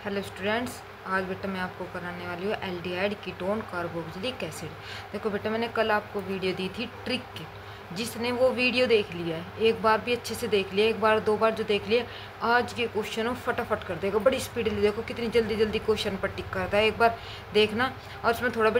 Hello students, आज बेटा मैं आपको कराने वाली हूँ एल्डिहाइड कीटोन कार्बोक्सिलिक एसिड। देखो बेटा, मैंने कल आपको वीडियो दी थी ट्रिक की। जिसने वो वीडियो देख लिया है, एक बार भी अच्छे से देख लिया, एक बार दो बार जो देख लिया, आज के क्वेश्चन फटाफट कर देगा बड़ी स्पीडली। देखो कितनी जल्दी जल्दी क्वेश्चन पर टिक करता है, एक बार देखना। और उसमें थोड़ा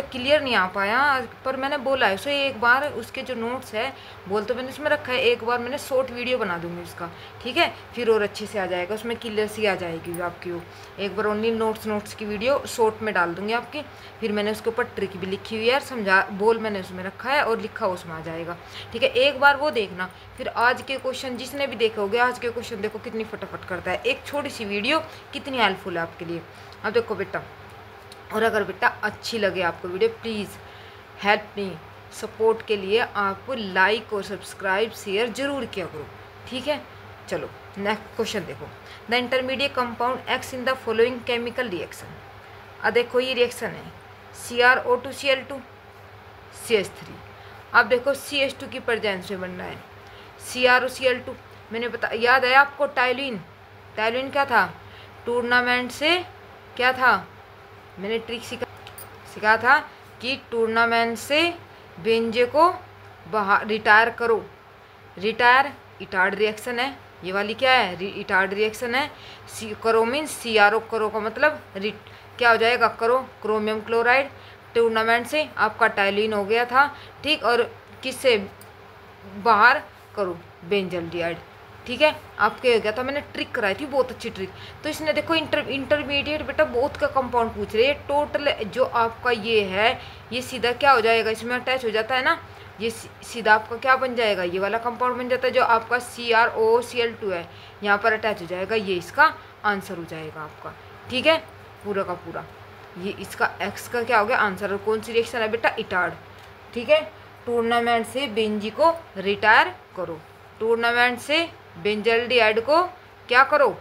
क्लियर नहीं आ पाया, पर मैंने बोला है उसे एक बार उसके जो नोट्स है बोल तो मैंने उसमें रखा है, एक बार मैंने शॉर्ट वीडियो बना दूंगी उसका, ठीक है। फिर और अच्छे से आ जाएगा, उसमें क्लियर सी आ जाएगी आपकी वो। एक बार ओनली नोट्स की वीडियो शॉर्ट में डाल दूंगी आपकी। फिर मैंने उसके ऊपर ट्रिक भी लिखी हुई है, समझा बोल मैंने उसमें रखा है और लिखा उसमें आ जाएगा, ठीक है। एक बार वो देखना, फिर आज के क्वेश्चन जिसने भी देखे होगे, आज के क्वेश्चन देखो कितनी फटाफट करता है। एक छोटी सी वीडियो कितनी हेल्पफुल है आपके लिए। अब देखो बेटा, और अगर बेटा अच्छी लगे आपको video, please help me, support के लिए आपको लाइक और सब्सक्राइब शेयर जरूर किया करो, ठीक है। चलो नेक्स्ट क्वेश्चन देखो। The intermediate compound x in the following chemical reaction. अब देखो ये रिएक्शन है CrO2 Cl2 CH3। अब देखो CH2 की प्रेजेंस में बन रहा है CrO Cl2। मैंने बता, याद है आपको टाइलिन क्या था टूर्नामेंट से, क्या था मैंने ट्रिक सिखा था कि टूर्नामेंट से बेंजे को बाहर रिटायर करो। रिटायर इटार्ड रिएक्शन है, ये वाली क्या है इटार्ड रिएक्शन है। करो मीन्स CrO, करो का मतलब क्या हो जाएगा करो, क्रोमियम क्लोराइड। टूर्नामेंट से आपका टाइलिन हो गया था, ठीक। और किससे बाहर करो बेंजल्डिहाइड, ठीक है। आपके हो गया था, मैंने ट्रिक कराई थी, बहुत अच्छी ट्रिक। तो इसने देखो इंटरमीडिएट बेटा बहुत का कंपाउंड पूछ रहे हैं। टोटल जो आपका ये है, ये सीधा क्या हो जाएगा, इसमें अटैच हो जाता है ना, ये सीधा आपका क्या बन जाएगा, ये वाला कंपाउंड बन जाता है जो आपका CrO Cl2 है, यहाँ पर अटैच हो जाएगा। ये इसका आंसर हो जाएगा आपका, ठीक है, पूरा का पूरा। ये इसका एक्स का क्या हो गया आंसर। और कौन सी रिएक्शन है बेटा, इटार्ड, ठीक है। टूर्नामेंट से बेंजी को रिटायर करो, टूर्नामेंट से बेंजल्डिहाइड को क्या करो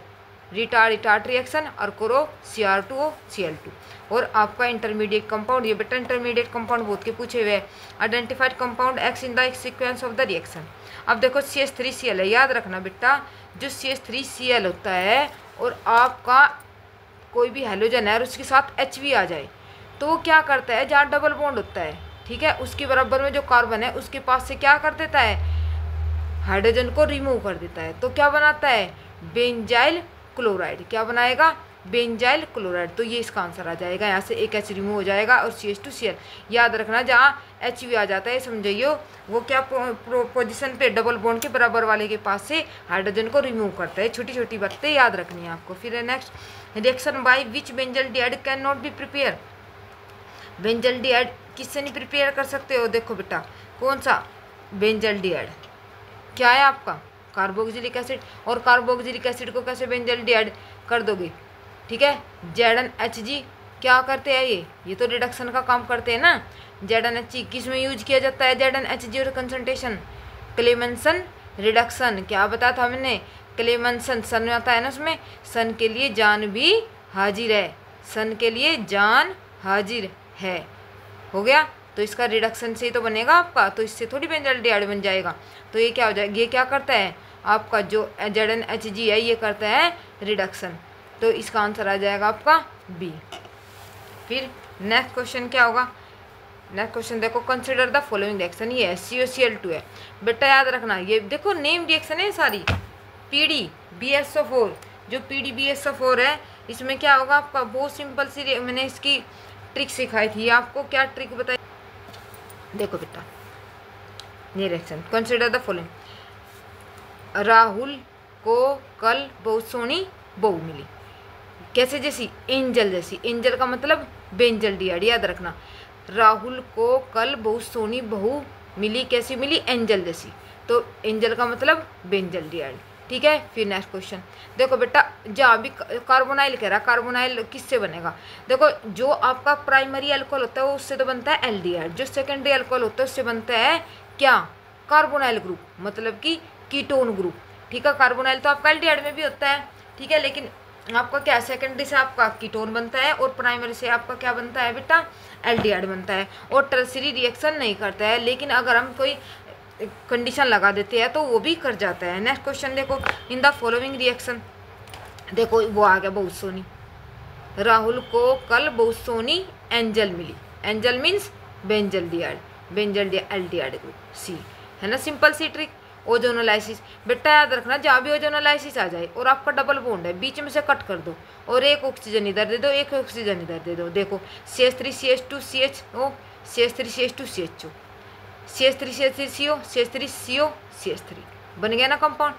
रिटायर, इटार्ड रिएक्शन, और करो CrO Cl2। और आपका इंटरमीडिएट कंपाउंड, ये बेटा इंटरमीडिएट कंपाउंड बहुत के पूछे हुए हैं। Identified compound x in the sequence of the reaction. अब देखो CH3Cl है, याद रखना बेटा, जो CH3Cl होता है और आपका कोई भी हैलोजन है और उसके साथ H भी आ जाए, तो वो क्या करता है, जहाँ डबल बॉन्ड होता है, ठीक है, उसके बराबर में जो कार्बन है उसके पास से क्या कर देता है, हाइड्रोजन को रिमूव कर देता है। तो क्या बनाता है, बेंजाइल क्लोराइड। क्या बनाएगा, बेंजाइल क्लोराइड। तो ये इसका आंसर आ जाएगा, यहाँ से एक H रिमूव हो जाएगा और CH2Cl। याद रखना, जहाँ H भी आ जाता है समझिए वो क्या पोजीशन पे डबल बॉन्ड के बराबर वाले के पास से हाइड्रोजन को रिमूव करता है। छोटी छोटी बातें याद रखनी है आपको। फिर next, reaction by which benzaldehyde can not be prepare. Benzaldehyde किससे नहीं प्रिपेयर कर सकते हो, देखो बेटा कौन सा बेंजल्डिहाइड, क्या है आपका कार्बोक्सिलिक एसिड। और कार्बोक्सिलिक एसिड को कैसे बेंजल्डिहाइड कर दोगे, ठीक है। ZnHg क्या करते हैं, ये तो रिडक्शन का काम करते हैं ना। ZnHg किस में यूज किया जाता है, ZnHg और कंसंट्रेशन क्लेमेंसन रिडक्शन। क्या बताया था मैंने, क्लेमेंसन सन आता है ना, उसमें सन के लिए जान भी हाजिर है, सन के लिए जान हाजिर है, हो गया। तो इसका रिडक्शन से ही तो बनेगा आपका, तो इससे थोड़ी बेंजल्डिहाइड बन जाएगा। तो ये क्या हो जाएगा, ये क्या करता है आपका जो ZnHg है, ये करता है रिडक्शन। तो इसका आंसर आ जाएगा आपका B। फिर नेक्स्ट क्वेश्चन क्या होगा, नेक्स्ट क्वेश्चन देखो, कंसिडर द फॉलोइंग रिएक्शन। ये CuCl2 है बेटा, याद रखना। ये देखो नेम रिएक्शन है सारी, PdBSO4। जो PdBSO4 है, इसमें क्या होगा आपका, बहुत सिंपल सी मैंने इसकी ट्रिक सिखाई थी आपको। क्या ट्रिक बताई, देखो बेटा ये reaction, consider the following. Rahul को कल बहुत सोनी बहू मिली, कैसे जैसी, एंजल जैसी। एंजल का मतलब बेंजल्डिहाइड, याद रखना। राहुल को कल बहुत सोनी बहू मिली, कैसी मिली, एंजल जैसी। तो एंजल का मतलब बेंजल्डिहाइड, ठीक है। फिर नेक्स्ट क्वेश्चन देखो बेटा, जहाँ भी कार्बोनाइल कह रहा, कार्बोनाइल किससे बनेगा, देखो जो आपका प्राइमरी अल्कोहल होता है वो उससे तो बनता है एल्डिहाइड, जो सेकेंडरी अल्कोहल होता है उससे बनता है क्या, कार्बोनाइल ग्रुप, मतलब कि कीटोन ग्रुप, ठीक है। कार्बोनाइल तो आपका एल्डिहाइड में भी होता है, ठीक है, लेकिन आपका क्या सेकेंडरी से आपका कीटोन बनता है और प्राइमरी से आपका क्या बनता है बेटा, एल्डिहाइड बनता है। और टर्सरी रिएक्शन नहीं करता है, लेकिन अगर हम कोई कंडीशन लगा देते हैं तो वो भी कर जाता है। नेक्स्ट क्वेश्चन देखो, इन द फॉलोइंग रिएक्शन, देखो वो आ गया बहुत सोनी, राहुल को कल बहुत सोनी एंजल मिली। Angel means benzaldehyde, aldehyde group. C है ना, सिंपल सी ट्रिक। ओजोनोलाइसिस, बेटा याद रखना, जहाँ भी ओजोनोलाइसिस आ जाए और आपका डबल बॉन्ड है, बीच में से कट कर दो और एक ऑक्सीजन इधर दे दो, एक ऑक्सीजन इधर दे दो। देखो CH3CH2 CHO, CH3CH2 CHO, CH3CH3CO, CH3CO, CH3 बन गया ना कंपाउंड।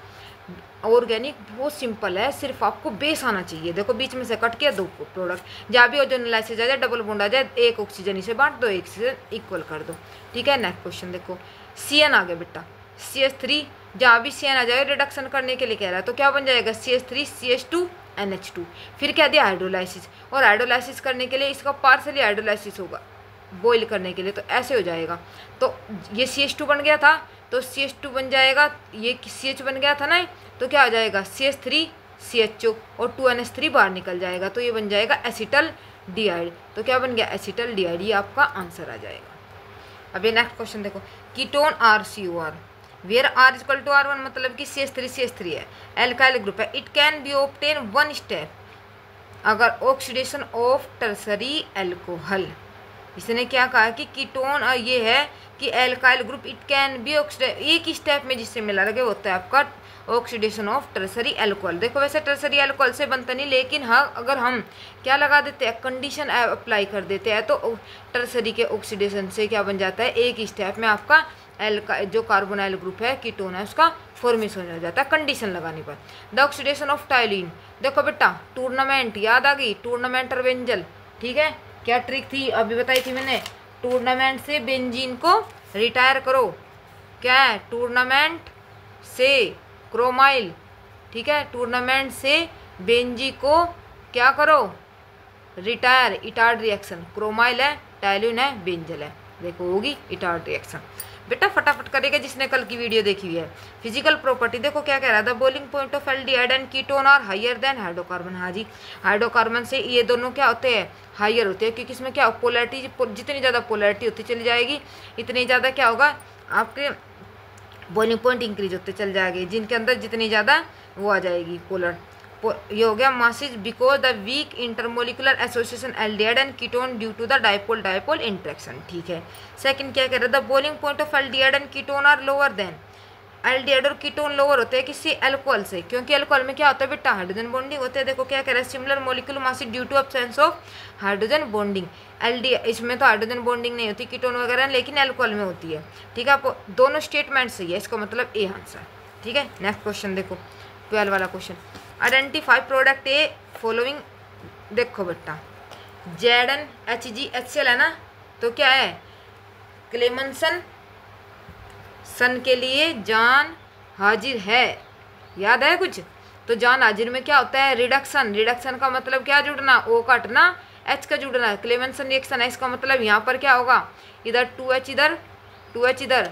ऑर्गेनिक बहुत सिंपल है, सिर्फ आपको बेस आना चाहिए। देखो बीच में से कट किया, दो प्रोडक्ट, जहाँ भी ओजोनोलाइसिस आ जाए, डबल बॉन्ड आ जाए, एक ऑक्सीजन इसे बांट दो, एक ऑक्सीजन इक्वल कर दो। ठीक है, नेक्स्ट क्वेश्चन देखो, CN आ गया बेटा, CH3, जहाँ भी CN आ जाए रिडक्शन करने के लिए कह रहा है, तो क्या बन जाएगा CH3CH2 NH2। फिर क्या दिया, हाइड्रोलाइसिस, और हाइड्रोलाइसिस करने के लिए इसका पार्सली हाइड्रोलाइसिस होगा बॉईल करने के लिए, तो ऐसे हो जाएगा। तो ये CH2 बन गया था, तो CH2 बन जाएगा, ये CH बन गया था ना, तो क्या हो जाएगा CH3CHO और 2NH3 बाहर निकल जाएगा, तो ये बन जाएगा एसिटल डिहाइड। तो क्या बन गया, एसिटल डिहाइड, ये आपका आंसर आ जाएगा। अब ये नेक्स्ट क्वेश्चन देखो, ketone RCOR where R equal to R1, मतलब कि CH3 है, एल्काइल ग्रुप है। It can be obtain one step अगर ऑक्सीडेशन ऑफ टर्सरी एल्कोहल। इसने क्या कहा कि कीटोन ये है कि alkyl group it can be oxidate, एक ही स्टेप में जिससे मिला रखे होता है आपका ऑक्सीडेशन ऑफ टर्सरी एल्कोहल। देखो वैसे टर्सरी एल्कोहल से बनता नहीं, लेकिन हाँ अगर हम क्या लगा देते हैं, कंडीशन अप्लाई कर देते हैं, तो टर्सरी के ऑक्सीडेशन से क्या बन जाता है, एक ही स्टेप में आपका जो कार्बोनाइल ग्रुप है कीटोन है उसका फॉर्मेशन हो जाता है कंडीशन लगाने पर। द ऑक्सीडेशन ऑफ टाइलिन, देखो बेटा टूर्नामेंट याद आ गई, टूर्नामेंट और बेंजल। ठीक है, क्या ट्रिक थी अभी बताई थी मैंने, टूर्नामेंट से बेंजीन को रिटायर करो। क्या है, टूर्नामेंट से क्रोमाइल, ठीक है, टूर्नामेंट से बेंजी को क्या करो, रिटायर, इटार्ड रिएक्शन, क्रोमाइल है, टाइलिन है, बेंजल है, देखो होगी इटार्ड रिएक्शन। बेटा फटाफट करेगा जिसने कल की वीडियो देखी हुई है। फिजिकल प्रॉपर्टी देखो क्या कह रहा था, boiling point of aldehyde and ketone are higher than hydrocarbon. हाँ जी, हाइड्रोकार्बन से ये दोनों क्या होते हैं, हायर होते हैं, क्योंकि इसमें क्या पोलैरिटी, जितनी ज़्यादा पोलैरिटी होती चली जाएगी इतनी ज़्यादा क्या होगा, आपके बॉइलिंग पॉइंट इंक्रीज होते चल जाएगी, जिनके अंदर जितनी ज़्यादा वो आ जाएगी पोलर। ये हो गया masses because the weak intermolecular association aldehyde and ketone due to the dipole dipole interaction. ठीक है, सेकंड क्या कह रहा है, the boiling point of aldehyde and ketone are lower than, aldehyde और कीटोन लोअर होते हैं किसी अल्कोहल से, क्योंकि अल्कोहल में क्या होता है बेटा, हाइड्रोजन बॉन्डिंग होते हैं। देखो क्या कह रहा है, similar molecular masses due to absence of hydrogen bonding. इसमें तो हाइड्रोजन बॉन्डिंग नहीं होती कीटोन वगैरह, लेकिन अल्कोहल में होती है। ठीक है, आपको दोनों स्टेटमेंट सही है, इसका मतलब ए आंसर। ठीक है, नेक्स्ट क्वेश्चन देखो, 12 वाला क्वेश्चन, आइडेंटिफाई प्रोडक्ट ए फॉलोइंग। देखो बेटा ZnHgHCl है ना, तो क्या है, क्लेमेंसन सन के लिए जान हाजिर है, याद है कुछ, तो जान हाजिर में क्या होता है, रिडक्शन, रिडक्शन का मतलब क्या, जुड़ना, O का हटना, H का जुड़ना, क्लेमेंसन रिएक्शन है, इसका मतलब यहाँ पर क्या होगा, इधर 2H इधर 2H इधर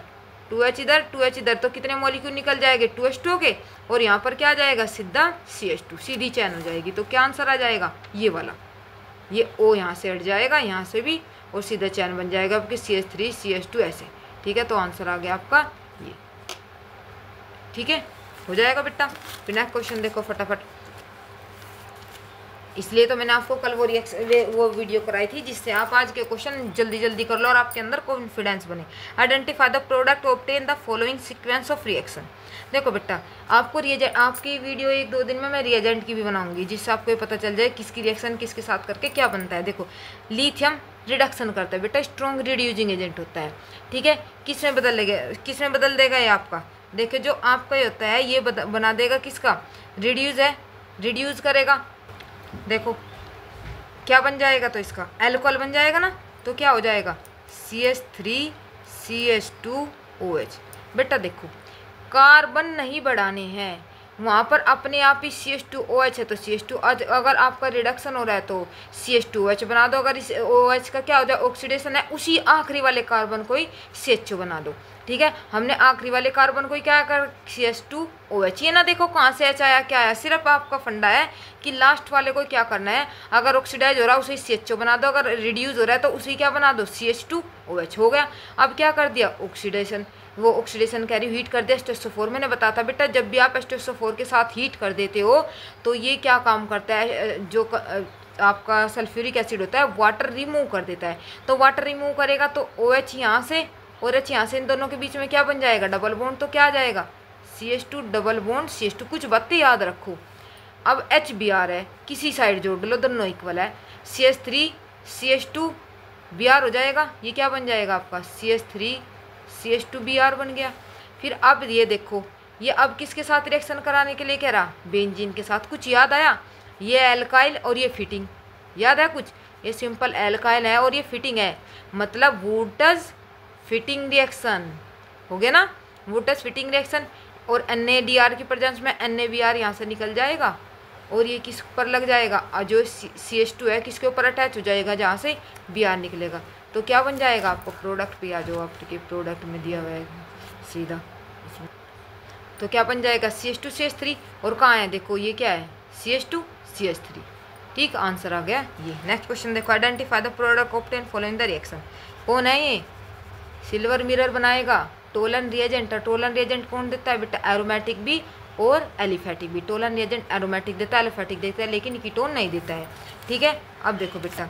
2H इधर 2H इधर, तो कितने मॉलिक्यूल निकल जाएंगे, 2H2 के, और यहाँ पर क्या आ जाएगा, सीधा CH2, सीधी चैन हो जाएगी। तो क्या आंसर आ जाएगा, ये वाला, ये O यहाँ से हट जाएगा, यहाँ से भी, और सीधा चैन बन जाएगा आपके CH3 CH2 ऐसे। ठीक है, तो आंसर आ गया आपका ये। ठीक है, हो जाएगा बेटा। फिर नेक्स्ट क्वेश्चन देखो फटाफट, इसलिए तो मैंने आपको कल वो वीडियो कराई थी, जिससे आप आज के क्वेश्चन जल्दी जल्दी कर लो और आपके अंदर कॉन्फिडेंस बने। Identify the product obtain the following sequence of reaction. देखो बेटा आपको रिएजेंट, आपकी वीडियो 1-2 दिन में मैं रिएजेंट की भी बनाऊंगी, जिससे आपको ये पता चल जाए किसकी रिएक्शन किसके साथ करके क्या बनता है। देखो लिथियम रिडक्शन करता है बेटा, स्ट्रॉन्ग रिड्यूसिंग एजेंट होता है। ठीक है, किसमें बदल देगा ये आपका, देखो जो आपका ये होता है ये बना देगा किसका, रिड्यूस है, रिड्यूस करेगा। देखो क्या बन जाएगा, तो इसका एल्कोहल बन जाएगा ना, तो क्या हो जाएगा CH3 CH2OH। बेटा देखो कार्बन नहीं बढ़ाने हैं, वहाँ पर अपने आप ही CH2OH है, तो CH2, अगर आपका रिडक्शन हो रहा है तो CH2OH बना दो, अगर इस OH का क्या हो जाए ऑक्सीडेशन है, उसी आखिरी वाले कार्बन को ही CH2 बना दो। ठीक है, हमने आखिरी वाले कार्बन को ही क्या कर CH2OH, ये ना देखो कहाँ से H आया क्या आया, सिर्फ आपका फंडा है कि लास्ट वाले को क्या करना है, अगर ऑक्सीडाइज हो रहा है उसे CH2 बना दो, अगर रिड्यूस हो रहा है तो उसे क्या बना दो CH2OH, हो गया। अब क्या कर दिया ऑक्सीडेशन, वो ऑक्सीडेशन कह रही हीट कर दिया H2SO4। मैंने बताया था बेटा जब भी आप H2SO4 के साथ हीट कर देते हो तो ये क्या काम करता है, जो आपका सल्फ्यूरिक एसिड होता है वाटर रिमूव कर देता है। तो वाटर रिमूव करेगा तो OH यहाँ से और H यहाँ से, इन दोनों के बीच में क्या बन जाएगा, डबल बॉन्ड। तो क्या आ जाएगा, CH2 डबल बॉन्ड CH2। कुछ बातें याद रखो। अब HBr है, किसी साइड जोड़ लो, दोनों इक्वल है। CH3 CH2 Br हो जाएगा। ये क्या बन जाएगा आपका, CH3 CH2 Br बन गया। फिर अब ये देखो, ये अब किसके साथ रिएक्शन कराने के लिए कह रहा, बेंजीन के साथ। कुछ याद आया, ये एल्काइल और ये फिटिंग, याद है कुछ। ये सिंपल एल्काइल है और ये फिटिंग है, मतलब वुडस फिटिंग रिएक्शन हो गया ना, वुडस फिटिंग रिएक्शन। और NaDr की प्रेजेंस में NaBr यहाँ से निकल जाएगा और ये किस पर लग जाएगा, जो CH2 है किसके ऊपर अटैच हो जाएगा, जहाँ से Br निकलेगा। तो क्या बन जाएगा आपको, प्रोडक्ट पे आ जाओ, आपके प्रोडक्ट में दिया हुआ है सीधा। तो क्या बन जाएगा, CH2 CH3। और कहाँ है देखो, ये क्या है, CH2 CH3। ठीक, आंसर आ गया ये। नेक्स्ट क्वेश्चन देखो, identify the product obtain following the reaction. कौन है ये, सिल्वर मिरर बनाएगा। टोलन रिएजेंट, टोलन रिएजेंट कौन देता है बेटा, एरोमेटिक भी और एलिफेटिक भी। टोलन रिएजेंट एरोमेटिक देता है, एलिफेटिक देता है, लेकिन कीटोन नहीं देता है। ठीक है, अब देखो बेटा,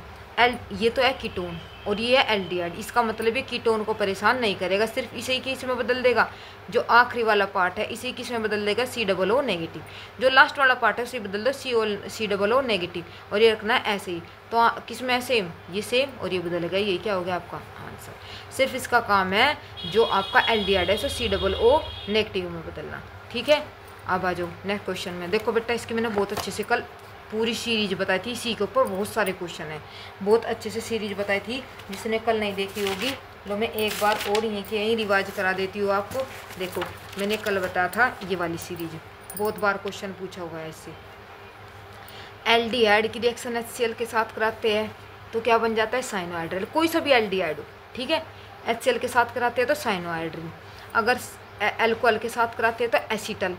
ये तो है कीटोन और ये है एल्डिहाइड। इसका मतलब ये कीटोन को परेशान नहीं करेगा, सिर्फ इसी की इसमें बदल देगा। जो आखिरी वाला पार्ट है इसी की इसमें बदल देगा COO नेगेटिव। जो लास्ट वाला पार्ट है उसे बदल दो COO नेगेटिव, और ये रखना है ऐसे ही। तो किस में सेम, ये सेम और ये बदलेगा। ये क्या हो गया आपका आंसर। सिर्फ इसका काम है जो आपका एल्डिहाइड है सो COO नेगेटिव में बदलना। ठीक है, अब आ जाओ नेक्स्ट क्वेश्चन में। देखो बेटा, इसकी मैंने बहुत अच्छे से कल पूरी सीरीज बताई थी, इसी के ऊपर बहुत सारे क्वेश्चन हैं। बहुत अच्छे से सीरीज बताई थी, जिसने कल नहीं देखी होगी लो मैं एक बार और यहीं रिवाइज करा देती हूँ आपको। देखो मैंने कल बताया था ये वाली सीरीज, बहुत बार क्वेश्चन पूछा हुआ है इससे। एल्डिहाइड की रिएक्शन HCl के साथ कराते हैं तो क्या बन जाता है, साइनोहाइड्रिन। कोई सा भी एल्डिहाइड हो, ठीक है, HCl के साथ कराते हैं तो साइनोहाइड्रिन। अगर एल्कोहल के साथ कराते हैं तो एसीटल।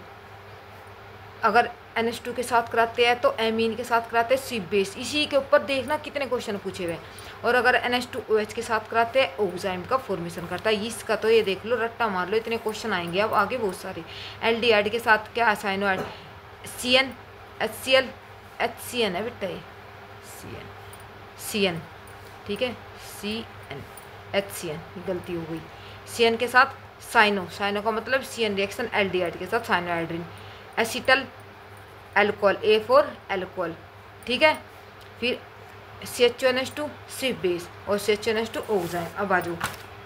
अगर NH2 के साथ कराते हैं तो एमीन के साथ कराते हैं सी बेस। इसी के ऊपर देखना कितने क्वेश्चन पूछे हुए। और अगर NH2OH के साथ कराते हैं ओक्साइम का फॉर्मेशन करता है। इसका तो ये देख लो, रट्टा मार लो, इतने क्वेश्चन आएंगे अब आगे बहुत सारे। एल्डिहाइड के साथ क्या है, साइनोहाइड CN HCl HCN है बेटा, ये CN, ठीक है, CN HCN, गलती हो गई। CN के साथ साइनो का मतलब CN रिएक्शन एल्डिहाइड के साथ cyanohydrin. Acetal alcohol, A for alcohol, ठीक है। फिर CH2NH2 सिर्फ बेस और CH2NH2 ओक्साइम। अब आ जाओ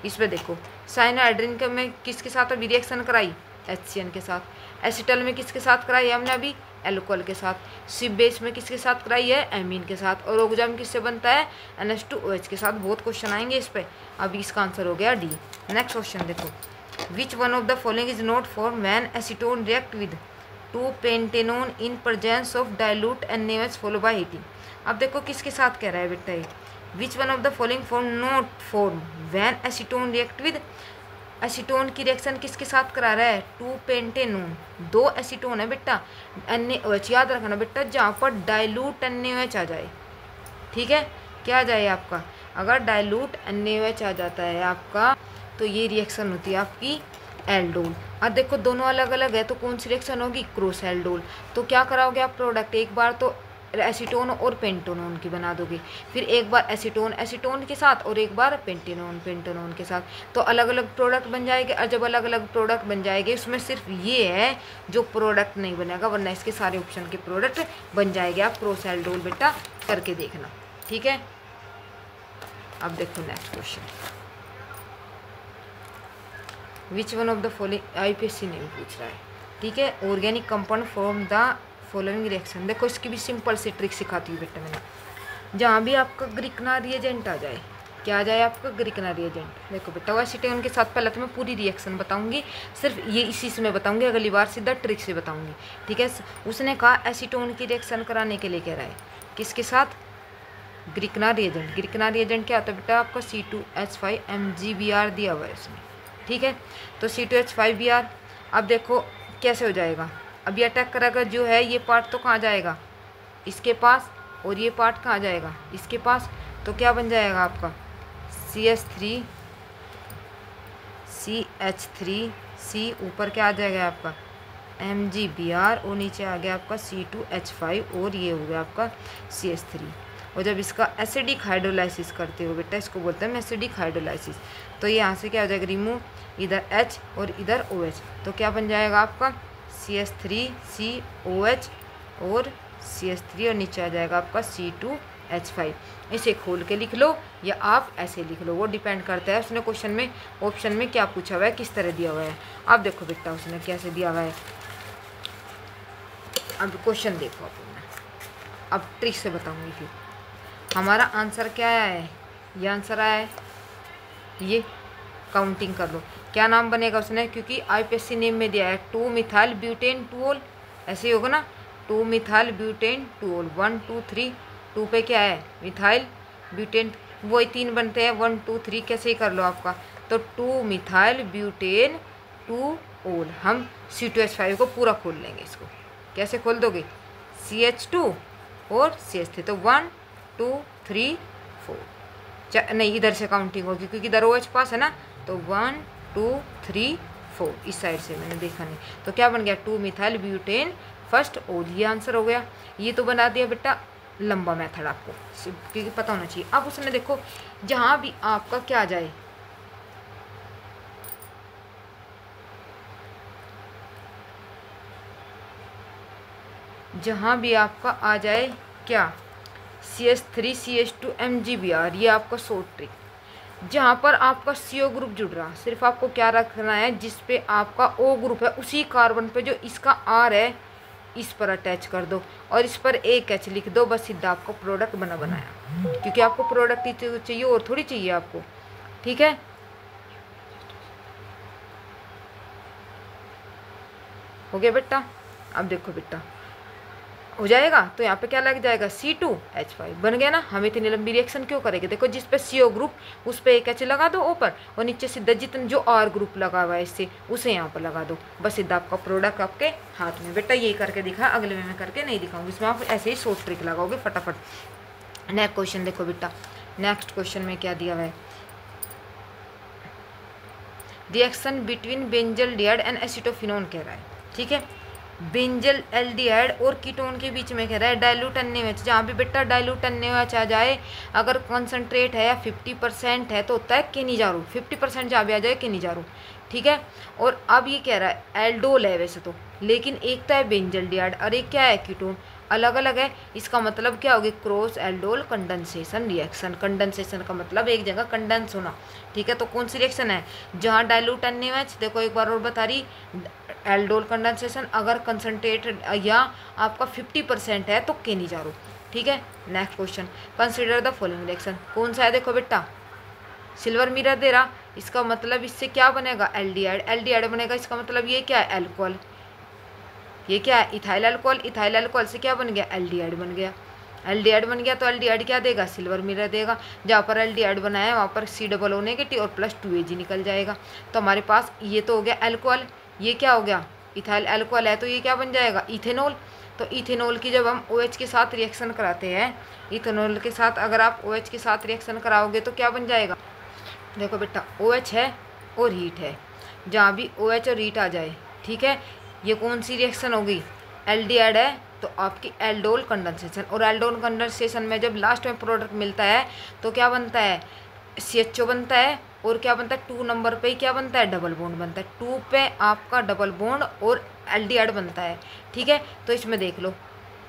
इस पर देखो, साइनोहाइड्रिन के में किसके साथ अभी रिएक्शन कराई, HCN के साथ। एसीटल में किसके साथ कराई है हमने अभी, एल्कोहल के साथ। सिर्फ बेस में किसके साथ कराई है, एमीन के साथ। और ओक्साइम किससे बनता है, NH2OH के साथ। बहुत क्वेश्चन आएंगे इस पर। अब इसका आंसर हो गया D। नेक्स्ट क्वेश्चन देखो, विच one of the following is not form when acetone react with 2-pentanone in presence of dilute NaOH follow by heating. अब देखो किसके साथ कह रहा है बेटा ये, विच one of the following form not form when acetone react with. Acetone की रिएक्शन किसके साथ करा रहा है, 2-pentanone, 2 एसीटोन है बेटा, NaOH। याद रखना बेटा, जहाँ पर डाइल्यूट NaOH आ जाए, ठीक है, क्या आ जाए आपका, अगर डाइल्यूट NaOH आ जाता है आपका तो ये रिएक्शन होती है आपकी एल्डोल। अब देखो दोनों अलग अलग है तो कौन सी रिएक्शन होगी, क्रॉस एल्डोल। तो क्या कराओगे आप प्रोडक्ट, एक बार तो एसीटोन और पेंटेनोन की बना दोगे, फिर एक बार एसीटोन के साथ और एक बार पेंटेनोन के साथ। तो अलग अलग प्रोडक्ट बन जाएंगे। और जब अलग अलग प्रोडक्ट बन जाएंगे उसमें सिर्फ ये है जो प्रोडक्ट नहीं बनेगा, वरना इसके सारे ऑप्शन के प्रोडक्ट बन जाएंगे। आप क्रॉस एल्डोल बेटा करके देखना, ठीक है। अब देखो next question, which one of the following, IPSC नहीं पूछ रहा है, ठीक है। Organic compound form the following reaction. देखो इसकी भी सिंपल सी ट्रिक सिखाती हूँ बेटा मैंने। जहाँ भी आपका ग्रिकना रिएजेंट आ जाए, क्या आ जाए आपका, ग्रिकना रिएजेंट। देखो बेटा, एसीटोन के साथ पहले तो मैं पूरी रिएक्शन बताऊंगी, सिर्फ ये इसी से मैं बताऊंगी, अगली बार सीधा ट्रिक से बताऊंगी, ठीक है। उसने कहा एसीटोन की रिएक्शन कराने के लिए कह रहा है, किसके साथ, ग्रिकना रिएजेंट। ग्रिकना रिएजेंट क्या होता है बेटा आपका, C2H5 MgBr दिया हुआ है इसमें, ठीक है। तो C2H5Br। अब देखो कैसे हो जाएगा, अब ये अटैक करेगा जो है, ये पार्ट तो कहाँ जाएगा, इसके पास, और ये पार्ट कहाँ जाएगा, इसके पास। तो क्या बन जाएगा आपका CH3 CH3C, ऊपर क्या आ जाएगा आपका MgBr, और नीचे आ गया आपका C2H5, और ये हो गया आपका CH3। और जब इसका एसिडिक हाइड्रोलाइसिस करते हो बेटा, इसको बोलते हैं एसिडिक हाइड्रोलाइसिस। तो ये यहाँ से क्या हो जाएगा, रिमूव इधर H और इधर OH, तो क्या बन जाएगा आपका CH3COH और CH3 और नीचे आ जाएगा आपका C2H5। इसे खोल के लिख लो या आप ऐसे लिख लो, वो डिपेंड करता है उसने क्वेश्चन में ऑप्शन में क्या पूछा हुआ है, किस तरह दिया हुआ है। अब देखो बेटा उसने कैसे दिया हुआ है, अब क्वेश्चन देखो अब ट्रिक से बताऊंगी। फिर हमारा आंसर क्या आया है, ये आंसर आया है, ये काउंटिंग कर लो क्या नाम बनेगा उसने, क्योंकि IPSC नेम में दिया है 2 मिथाइल ब्यूटेन टूल, ऐसे ही होगा ना, 2 मिथाइल ब्यूटेन टूल 1 2 3, 2 पे क्या है मिथाइल ब्यूटेन, वही 3 बनते हैं 1 2 3, कैसे ही कर लो आपका। तो 2 मिथाइल ब्यूटेन 2 ओल, हम C2H5 को पूरा खोल लेंगे। इसको कैसे खोल दोगे, CH2 और CH3, तो 1 2 3 4, नहीं इधर से काउंटिंग होगी क्योंकि इधर OH पास है ना, तो 1 2 3 4, इस साइड से मैंने देखा नहीं, तो क्या बन गया 2 मिथाइल ब्यूटेन फर्स्ट ओल, ये आंसर हो गया। ये तो बना दिया बेटा लंबा मेथड आपको, क्योंकि पता होना चाहिए। अब उसने देखो जहाँ भी आपका क्या आ जाए, जहाँ भी आपका आ जाए क्या CH3 CH2 MgBr, ये आपका शॉर्ट ट्रिक। जहाँ पर आपका CO ग्रुप जुड़ रहा, सिर्फ आपको क्या रखना है, जिस पे आपका O ग्रुप है उसी कार्बन पे जो इसका R है इस पर अटैच कर दो और इस पर एक H लिख दो, बस सीधा आपको प्रोडक्ट बनाया, क्योंकि आपको प्रोडक्ट ही चाहिए और थोड़ी चाहिए आपको, ठीक है। हो गया बेटा, अब देखो बेटा हो जाएगा, तो यहाँ पे क्या लग जाएगा C2H5 बन गया ना। हम इतनी लंबी रिएक्शन क्यों करेंगे, देखो जिस पे CO ग्रुप उस पे एक H लगा दो ऊपर और नीचे सीधा जितना जो R ग्रुप लगा हुआ है इससे उसे यहाँ पर लगा दो, बस सीधा आपका प्रोडक्ट आपके हाथ में। बेटा यही करके दिखा, अगले में मैं करके नहीं दिखाऊंगी, इसमें आप ऐसे ही शॉर्ट ट्रिक लगाओगे फटाफट। नेक्स्ट क्वेश्चन देखो बेटा, नेक्स्ट क्वेश्चन में क्या दिया हुआ है, reaction between benzaldehyde and acetophenone कह रहा है, ठीक है। बेंजल एल्डिहाइड और कीटोन के बीच में कह रहा है डाइल्यूट NaOH, जहाँ भी बेटा डाइल्यूट NaOH आ जाए, अगर कॉन्सेंट्रेट है या 50% है तो होता है केनिजारो, 50% जहाँ भी आ जाए केनिजारो, ठीक है। और अब ये कह रहा है एल्डोल है वैसे तो, लेकिन एक तो है बेंजल्डिहाइड और एक क्या है कीटोन, अलग अलग है। इसका मतलब क्या होगी, cross aldol condensation reaction. Condensation का मतलब एक जगह कंडेंस होना, ठीक है। तो कौन सी रिएक्शन है, जहाँ डाइल्यूट NaOH, देखो एक बार और बता रही, एल्डोल कंडेंसेशन अगर कंसनट्रेट या आपका 50% है तो केनिजारो, ठीक है। Next question, consider the following reaction, कौन सा है, देखो बेटा सिल्वर मिरर दे रहा, इसका मतलब इससे क्या बनेगा एल्डिहाइड, एल्डिहाइड बनेगा, इसका मतलब ये क्या है अल्कोहल, ये क्या है इथाइल अल्कोहल, इथाइल अल्कोहल से क्या बन गया एल्डिहाइड बन गया, एल्डिहाइड बन गया। तो एल्डिहाइड क्या देगा, सिल्वर मिरर देगा, जहाँ पर एल्डिहाइड बनाया है वहाँ पर C नेगेटिव और प्लस 2Ag निकल जाएगा। तो हमारे पास ये तो हो गया अल्कोहल, ये क्या हो गया इथाइल अल्कोहल है, तो ये क्या बन जाएगा इथेनॉल। तो इथेनॉल की जब हम OH के साथ रिएक्शन कराते हैं, इथेनॉल के साथ अगर आप OH के साथ रिएक्शन कराओगे तो क्या बन जाएगा, देखो बेटा OH है और हीट है, जहाँ भी OH और हीट आ जाए, ठीक है, ये कौन सी रिएक्शन होगी, एल्डिहाइड है तो आपकी एल्डोल कंडेंसेशन। और एल्डोल कंडेंसेशन में जब लास्ट में प्रोडक्ट मिलता है तो क्या बनता है CHO बनता है, और क्या बनता है 2 नंबर पे क्या बनता है डबल बॉन्ड बनता है, 2 पे आपका डबल बॉन्ड और एल्डिहाइड बनता है, ठीक है। तो इसमें देख लो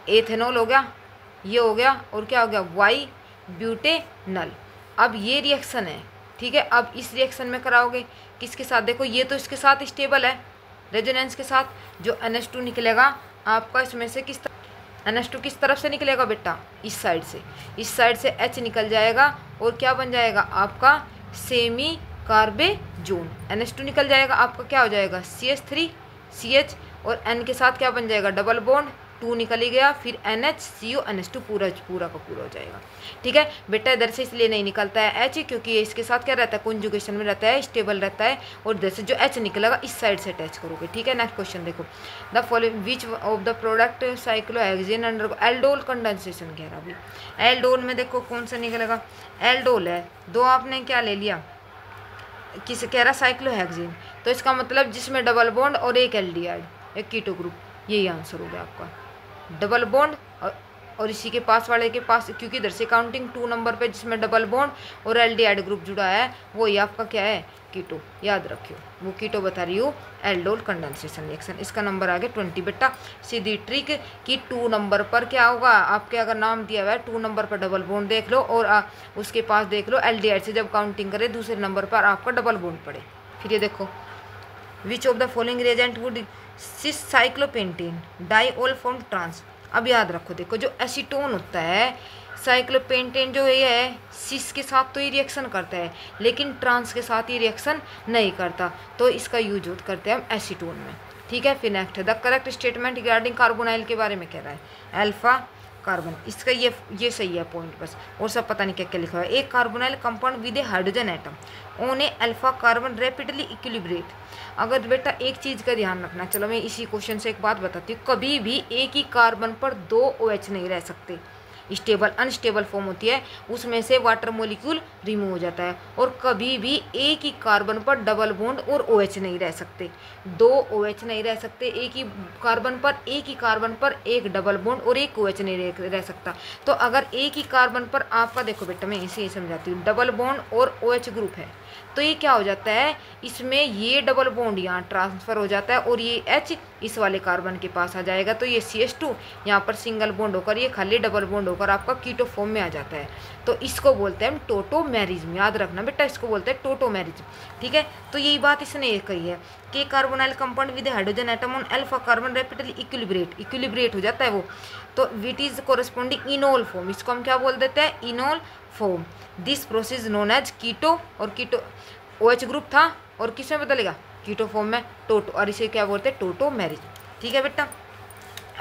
एथेनॉल हो गया, ये हो गया, और क्या हो गया वाई ब्यूटेनल। अब ये रिएक्शन है, ठीक है। अब इस रिएक्शन में कराओगे किसके साथ, देखो ये तो इसके साथ स्टेबल है रेजोनेंस के साथ, जो NH2 निकलेगा आपका इसमें से किस NH2 किस तरफ से निकलेगा बेटा, इस साइड से, इस साइड से H निकल जाएगा और क्या बन जाएगा आपका सेमी कार्बेजोन, NH2 निकल जाएगा, आपका क्या हो जाएगा CH3 CH और N के साथ क्या बन जाएगा डबल बॉन्ड, 2 निकल ही गया, फिर NHCO NH2 पूरा का पूरा हो जाएगा, ठीक है बेटा। इधर से इसलिए नहीं निकलता है H, क्योंकि इसके साथ क्या रहता है कॉन्जुगेशन में रहता है, स्टेबल रहता है, और इधर से जो H निकलेगा इस साइड से अटैच करोगे, ठीक है। नेक्स्ट क्वेश्चन देखो, the following which of the product cyclohexane under aldol condensation कह रहा अभी। एल्डोल में देखो कौन सा निकलेगा, एल्डोल है, 2 आपने क्या ले लिया, किसे कह रहा साइक्लोहेक्सेन, तो इसका मतलब जिसमें डबल बॉन्ड और एक एल्डिहाइड, एक कीटो ग्रुप, यही आंसर हो गया आपका, डबल बॉन्ड और और इसी के पास वाले के पास, क्योंकि इधर से काउंटिंग 2 नंबर पे जिसमें डबल बॉन्ड और एल्डिहाइड ग्रुप जुड़ा है वो ये आपका क्या है, कीटो। याद रखियो वो कीटो बता रही हूँ, एल्डोल कंडेंसेशन रिएक्शन। इसका नंबर आ गया 20 बेटा। सीधी ट्रिक कि 2 नंबर पर क्या होगा, आपके अगर नाम दिया हुआ है 2 नंबर पर डबल बॉन्ड देख लो और उसके पास देख लो एल्डिहाइड से जब काउंटिंग करें दूसरे नंबर पर आपका डबल बॉन्ड पड़े। फिर ये देखो, which of the following reagent would cis cyclopentane diol form trans. अब याद रखो, देखो जो एसीटोन होता है, साइक्लोपेंटेन जो ये है सिस के साथ तो ये रिएक्शन करता है लेकिन ट्रांस के साथ ये रिएक्शन नहीं करता, तो इसका यूज करते हैं हम एसीटोन में। ठीक है, फिर नेक्स्ट है the correct statement regarding carbonyl के बारे में कह रहा है, अल्फा कार्बन। इसका ये सही है पॉइंट बस, और सब पता नहीं क्या क्या लिखा हुआ है। एक carbonyl compound with a hydrogen atom on a alpha carbon rapidly equilibrate. अगर बेटा एक चीज़ का ध्यान रखना, चलो मैं इसी क्वेश्चन से एक बात बताती हूँ, कभी भी एक ही कार्बन पर 2 OH नहीं रह सकते। स्टेबल अनस्टेबल फॉर्म होती है, उसमें से वाटर मॉलिक्यूल रिमूव हो जाता है। और कभी भी एक ही कार्बन पर डबल बॉन्ड और OH नहीं रह सकते, 2 OH नहीं रह सकते एक ही कार्बन पर एक डबल बॉन्ड और एक OH नहीं रह सकता। तो अगर एक ही कार्बन पर आपका, देखो बेटा मैं इसे समझाती हूँ, डबल बॉन्ड और OH ग्रुप है तो ये क्या हो जाता है, इसमें ये डबल बॉन्ड यहाँ ट्रांसफ़र हो जाता है और ये H इस वाले कार्बन के पास आ जाएगा, तो ये CH2 यहाँ पर सिंगल बॉन्ड होकर ये खाली डबल बॉन्ड होकर आपका कीटो फॉर्म में आ जाता है। तो इसको बोलते हैं टोटोमेरिज्म। याद रखना बेटा, इसको बोलते हैं टोटोमेरिज्म। ठीक है, तो यही बात इसने ये कही है कि carbonyl compound with hydrogen atom on alpha carbon rapidly equilibrate हो जाता है वो, तो with is corresponding enol form. इसको हम क्या बोल देते हैं, enol form. This process known as keto, और कीटो OH ग्रुप था और किस में बदलेगा, कीटो फॉर्म में, टोटो, और इसे क्या बोलते हैं, टोटोमेरिज्म। ठीक है बेटा,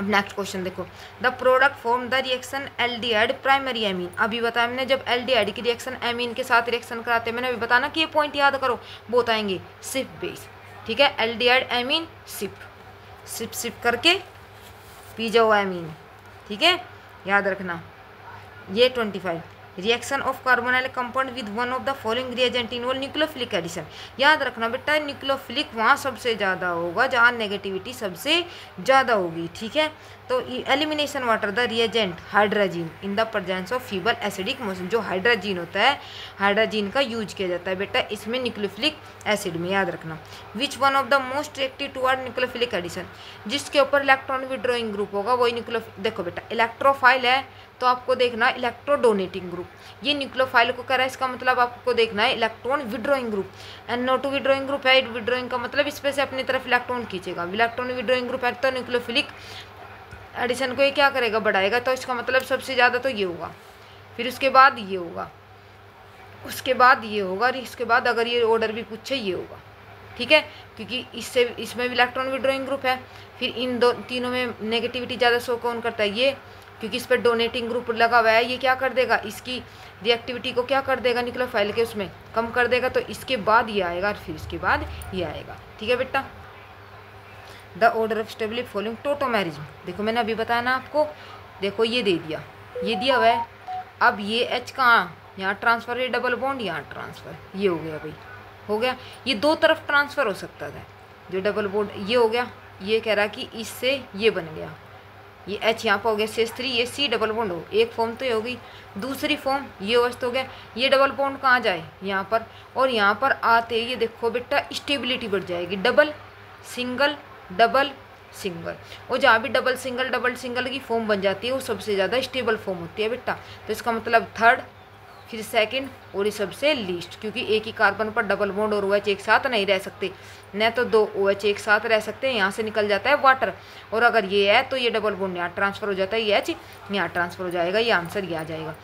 अब नेक्स्ट क्वेश्चन देखो, the product form the reaction aldehyde primary amine. अभी बताया मैंने, जब एल्डिहाइड की रिएक्शन एमीन के साथ रिएक्शन कराते हैं, मैंने अभी बताना कि ये पॉइंट याद करो, वो बताएंगे सिप बेस। ठीक है, एल्डिहाइड एमीन सिप करके पी जाओ एमीन। ठीक है, याद रखना। ये 25 reaction of carbonyl compound with one of the following reagent involve nucleophilic addition. याद रखना बेटा, न्यूक्लियोफिलिक वहाँ सबसे ज़्यादा होगा जहाँ नेगेटिविटी सबसे ज़्यादा होगी। ठीक है, तो elimination water the reagent hydrazine in the presence of feeble acidic motion. जो हाइड्रोजीन होता है, हाइड्रोजीन का यूज किया जाता है बेटा इसमें न्यूक्लियोफिलिक एसिड में। याद रखना, which one of the most reactive toward nucleophilic addition. जिसके ऊपर इलेक्ट्रॉन विड्रॉइंग ग्रुप होगा वही देखो बेटा, इलेक्ट्रोफाइल है तो आपको देखना इलेक्ट्रो डोनेटिंग ग्रुप। ये न्यूक्लियोफाइल को कह रहा है, इसका मतलब आपको देखना है electron withdrawing group. NO2 withdrawing group है, विड्रॉइंग का मतलब इस पे से अपनी तरफ इलेक्ट्रॉन खींचेगा। इलेक्ट्रॉन विड्रॉइंग ग्रुप है तो न्यूक्लियोफिलिक एडिशन को ये क्या करेगा, बढ़ाएगा। तो इसका मतलब सबसे ज़्यादा तो ये होगा, फिर उसके बाद ये होगा, उसके बाद ये होगा, और इसके बाद अगर ये ऑर्डर भी पूछे ये होगा। ठीक है, क्योंकि इसमें भी इलेक्ट्रॉन विड्रॉइंग ग्रुप है। फिर इन तीनों में नेगेटिविटी ज़्यादा शो कौन करता है, ये, क्योंकि इस पर डोनेटिंग ग्रुप लगा हुआ है। ये क्या कर देगा, इसकी रिएक्टिविटी को क्या कर देगा, न्यूक्लियोफाइल के उसमें कम कर देगा। तो इसके बाद ये आएगा और फिर इसके बाद ये आएगा। ठीक है बेटा, the order of stability following tautomerism. देखो मैंने अभी बताया ना आपको, देखो ये दे दिया, ये दिया हुआ है। अब ये H कहाँ, यहाँ ट्रांसफर, ये डबल बॉन्ड यहाँ ट्रांसफर, ये हो गया भाई, हो गया। ये दो तरफ ट्रांसफ़र हो सकता था, जो डबल बॉन्ड ये हो गया। ये कह रहा कि इससे ये बन गया, ये H यहाँ पर हो गया CH3, ये C डबल बॉन्ड हो, एक फॉर्म तो ये हो गई। दूसरी फॉर्म ये OH तो हो गया। ये डबल बॉन्ड कहाँ जाए, यहाँ पर, और यहाँ पर आते ये देखो बेटा स्टेबिलिटी बढ़ जाएगी, डबल सिंगल डबल सिंगल। और जहाँ भी डबल सिंगल की फॉर्म बन जाती है वो सबसे ज़्यादा स्टेबल फॉर्म होती है बेटा। तो इसका मतलब थर्ड, फिर सेकंड और ये सबसे लीस्ट, क्योंकि एक ही कार्बन पर डबल बॉन्ड और OH एक साथ नहीं रह सकते, न तो 2 OH एक साथ रह सकते हैं। यहाँ से निकल जाता है वाटर, और अगर ये है तो ये डबल बॉन्ड यहाँ ट्रांसफ़र हो जाता है, ये H यहाँ ट्रांसफ़र हो जाएगा। ये आंसर ये आ जाएगा।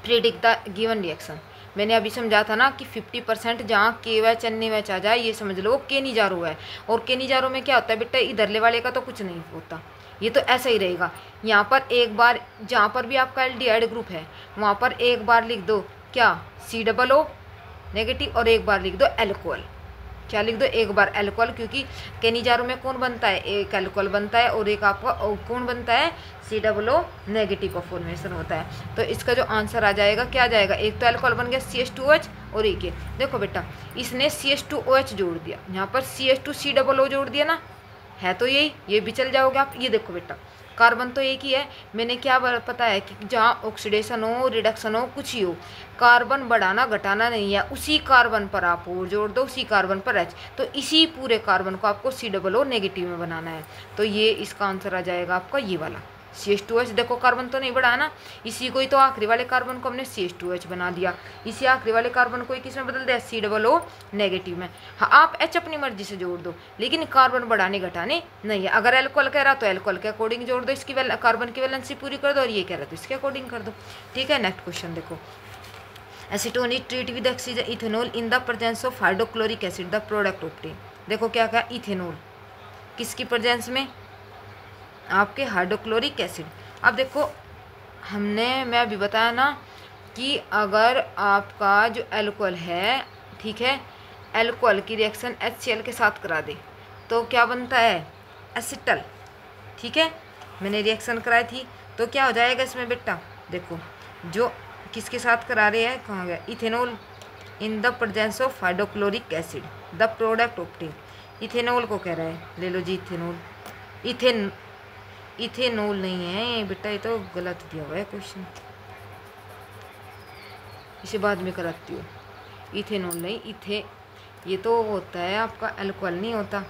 Predict the given reaction. मैंने अभी समझा था ना कि 50% जहाँ KOH NaOH आ जाए ये समझ लो केनिजारो है। और केनिजारो में क्या होता है बेटा, इधरले वाले का तो कुछ नहीं होता, ये तो ऐसा ही रहेगा। यहाँ पर एक बार जहाँ पर भी आपका एल्डिहाइड ग्रुप है वहाँ पर एक बार लिख दो क्या, COO नेगेटिव, और एक बार लिख दो एल्कोहल। क्या लिख दो, एक बार एल्कोहल, क्योंकि केनिजारो में कौन बनता है, एक एल्कोहल बनता है और एक आपका कौन बनता है, COO नेगेटिव का फॉर्मेशन होता है। तो इसका जो आंसर आ जाएगा क्या आ जाएगा, एक तो एल्कोहल बन गया CH2OH और एक ये देखो बेटा इसने CH2OH जोड़ दिया, यहाँ पर CH2COO जोड़ दिया ना, है तो यही, ये भी चल जाओगे आप। ये देखो बेटा कार्बन तो एक ही है। मैंने क्या पता है कि जहाँ ऑक्सीडेशन हो, रिडक्शन हो, कुछ ही हो, कार्बन बढ़ाना घटाना नहीं है। उसी कार्बन पर आप और जोड़ दो, उसी कार्बन पर H, तो इसी पूरे कार्बन को आपको COO नेगेटिव में बनाना है। तो ये इसका आंसर आ जाएगा आपका ये वाला CH2H। देखो कार्बन तो नहीं बढ़ा ना, इसी को ही तो आखिरी वाले कार्बन को हमने CH2H बना दिया, इसी आखिरी वाले कार्बन को किस में बदल दिया, COO नेगेटिव में। हाँ आप H अपनी मर्जी से जोड़ दो, लेकिन कार्बन बढ़ाने घटाने नहीं है। अगर एल्कोहल कह रहा तो एल्कोहल के अकॉर्डिंग जोड़ दो, इसकी कार्बन की वैलेंसी पूरी कर दो, और ये कह रहा तो इसके अकॉर्डिंग कर दो। ठीक है, नेक्स्ट क्वेश्चन देखो। Acetone is treat with ethanol in the presence of hydrochloric acid the product obtain. देखो क्या क्या, इथेनॉल किसकी प्रेजेंस में, आपके हाइड्रोक्लोरिक एसिड। अब देखो मैं अभी बताया ना कि अगर आपका जो एल्कोहल है, ठीक है, एल्कोहल की रिएक्शन HCl के साथ करा दे तो क्या बनता है, एसिटल। ठीक है, मैंने रिएक्शन कराई थी तो क्या हो जाएगा इसमें बेटा, देखो जो किसके साथ करा रहे हैं, कहाँ गया, ethanol in the presence of hydrochloric acid the product obtain. Ethanol को कह रहा है, ले लो जी इथेनॉल, इथेनॉल नहीं है बेटा, ये तो गलत दिया हुआ है क्वेश्चन, इसे बाद में कराती हूँ। इथेनॉल नहीं, ये तो होता है आपका अल्कोहल नहीं होता,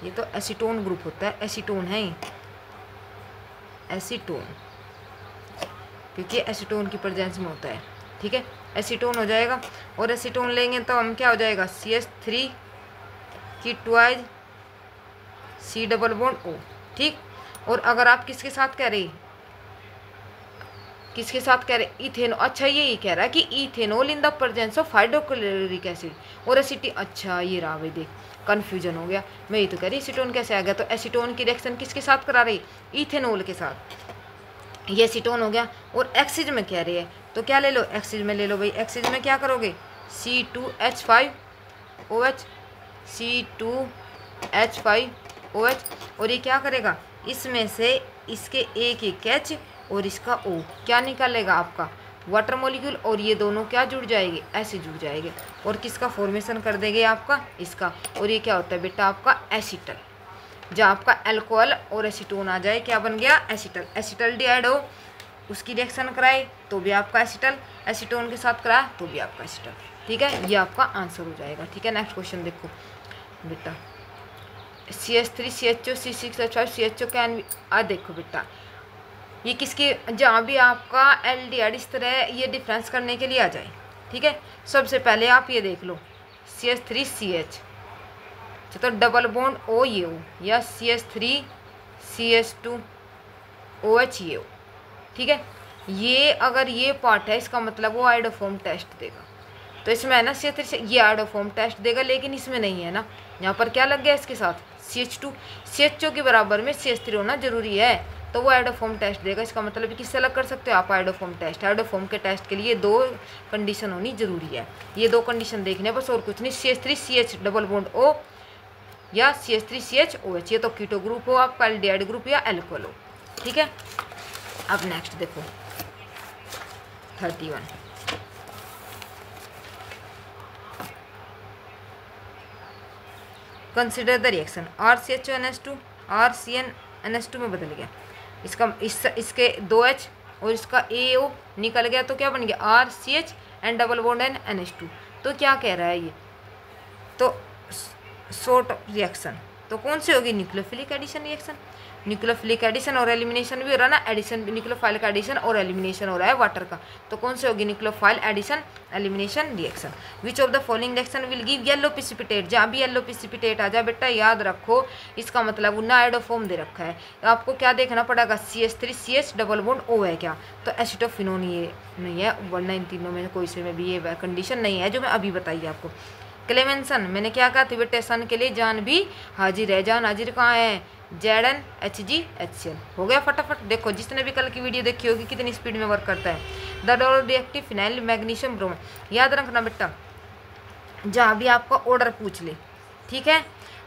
ये तो एसीटोन ग्रुप होता है, एसीटोन है ये, एसीटोन, क्योंकि एसीटोन की प्रेजेंस में होता है। ठीक है, एसीटोन हो जाएगा, और एसीटोन लेंगे तो हम क्या हो जाएगा, CH3 की ट्वाइज C+O। ठीक, और अगर आप किसके साथ कह रहे, इथेनॉल, अच्छा ये कह रहा है कि ethanol in the presence of hydrochloric acid और एसिटी, अच्छा ये रहा भाई, देख कन्फ्यूजन हो गया, मैं ये तो कह रही एसीटोन कैसे आ गया। तो एसीटोन की रिएक्शन किसके साथ करा रही, इथेनॉल के साथ, ये एसीटोन हो गया। और एक्सिज में कह रही है तो क्या ले लो, एक्सिज में ले लो भाई। एक्सिज में क्या करोगे, C2H5OH, C2H5OH, और ये क्या करेगा, इसमें से इसके एक H और इसका O क्या निकालेगा, आपका वाटर मॉलिक्यूल, और ये दोनों क्या जुड़ जाएंगे, ऐसे जुड़ जाएंगे, और किसका फॉर्मेशन कर देंगे, आपका इसका। और ये क्या होता है बेटा, आपका एसिटल। जब आपका अल्कोहल और एसीटोन आ जाए, क्या बन गया, एसिटल। एसिटल डिहाइड हो, उसकी रिएक्शन कराए तो भी आपका एसिटल, एसीटोन के साथ कराए तो भी आपका एसिटल। ठीक है, ये आपका आंसर हो जाएगा। ठीक है, नेक्स्ट क्वेश्चन देखो बेटा, CH3 CHO C6H5 CHO can be, देखो बेटा ये किसकी, जहाँ भी आपका एल्डिहाइड इस तरह ये डिफरेंस करने के लिए आ जाए। ठीक है, सबसे पहले आप ये देख लो CH3CH, तो डबल बॉन्ड O ये हो, या CH3CH2OH ये हो। ठीक है, ये अगर ये पार्ट है, इसका मतलब वो आयोडोफॉर्म टेस्ट देगा, तो इसमें है ना CH3 से ये आयोडोफॉर्म टेस्ट देगा, लेकिन इसमें नहीं है ना, यहाँ पर क्या लग गया इसके साथ CH2, CHO के बराबर में CH3 होना जरूरी है, तो वो आयोडोफॉर्म टेस्ट देगा। इसका मतलब किससे अलग कर सकते हो आप, आयोडोफॉर्म टेस्ट। आयोडोफॉर्म के टेस्ट के लिए 2 कंडीशन होनी जरूरी है, ये 2 कंडीशन देखने बस, और कुछ नहीं। CH3CH डबल बॉन्ड O या CH3CHOH, ये तो कीटो ग्रुप हो आपका, एल्डिहाइड ग्रुप या एल्कोहल हो। ठीक है, अब नेक्स्ट देखो 31, consider the reaction RCHONS2 RCNNS2 में बदल गया, इसके 2H और इसका AO निकल गया, तो क्या बन गया RCH and double bond NH2। तो क्या कह रहा है ये, तो शॉर्ट रिएक्शन, तो कौन सी होगी, nucleophilic addition reaction. Nucleophilic addition और एलिमिनेशन भी हो रहा है ना, एडिशन न्यूक्लियोफाइल का एडिशन और एलिमिनेशन हो रहा है वाटर का, तो कौन सी होगी, nucleophile addition elimination reaction. Which of the following reaction will give yellow precipitate, जहाँ भी येलो प्रेसिपिटेट आ जाए बेटा याद रखो, इसका मतलब उन्ना आयोडोफॉर्म दे रखा है, तो आपको क्या देखना पड़ेगा, CH3CH डबल बॉन्ड O है क्या, तो एसिटोफिनोन ये नहीं है, वरना इन तीनों में कोई से में भी ये कंडीशन नहीं है जो मैं अभी बताइए आपको। क्लेमेंसन, मैंने क्या कहा, थिबेटेसन के लिए जान भी हाजिर है, जान हाजिर कहाँ है, ZnHgHCl हो गया फटाफट। देखो जिसने भी कल की वीडियो देखी होगी कितनी स्पीड में वर्क करता है। द रिएक्टिव फिनाइल मैग्नीशियम ब्रोम, याद रखना बेटा, जहाँ भी आपका ऑर्डर पूछ ले, ठीक है,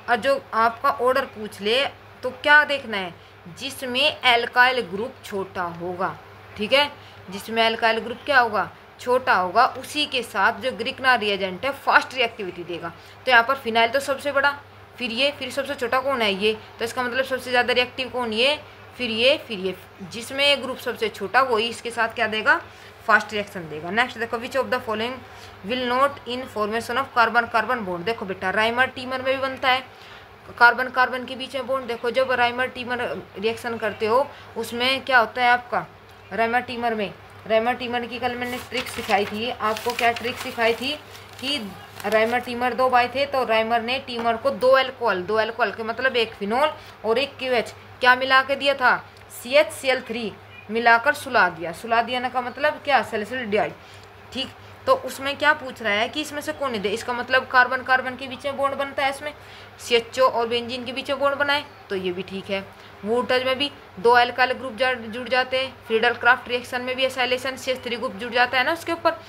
और जो आपका ऑर्डर पूछ ले तो क्या देखना है, जिसमें एल्काइल ग्रुप छोटा होगा, ठीक है, जिसमें एल्काइल ग्रुप क्या होगा, छोटा होगा, उसी के साथ जो ग्रिकना रिएजेंट है फास्ट रिएक्टिविटी देगा। तो यहाँ पर फिनाइल तो सबसे बड़ा, फिर सबसे छोटा कौन है ये, तो इसका मतलब सबसे ज़्यादा रिएक्टिव कौन, ये फिर ये, जिसमें ये ग्रुप सबसे छोटा वही इसके साथ क्या देगा, फास्ट रिएक्शन देगा। नेक्स्ट देखो, which of the following will not in formation of carbon carbon bond. देखो बेटा राइमर टीमर में भी बनता है कार्बन कार्बन के बीच में बॉन्ड। देखो जब राइमर टीमर रिएक्शन करते हो उसमें क्या होता है आपका, राइमर टीमर की कल मैंने ट्रिक सिखाई थी आपको। क्या ट्रिक सिखाई थी कि राइमर टीमर 2 बाई थे तो राइमर ने टीमर को 2 अल्कोहल के मतलब एक फिनोल और एक QH क्या मिला के दिया था, CHCl3 मिलाकर सुला दिया ना का मतलब क्या, सैलिसिलडिहाइड। ठीक, तो उसमें क्या पूछ रहा है कि इसमें से कौन दे, इसका मतलब कार्बन कार्बन के बीच में बॉन्ड बनता है, इसमें CHO और बेंजीन के बीच में बॉन्ड बनाए तो ये भी ठीक है। वुडटज में भी 2 अल्काइल ग्रुप जुड़ जाते हैं। फ्रीडल क्राफ्ट रिएक्शन में भी एसाइलेशन CH3 ग्रुप जुड़ जाता है ना उसके ऊपर,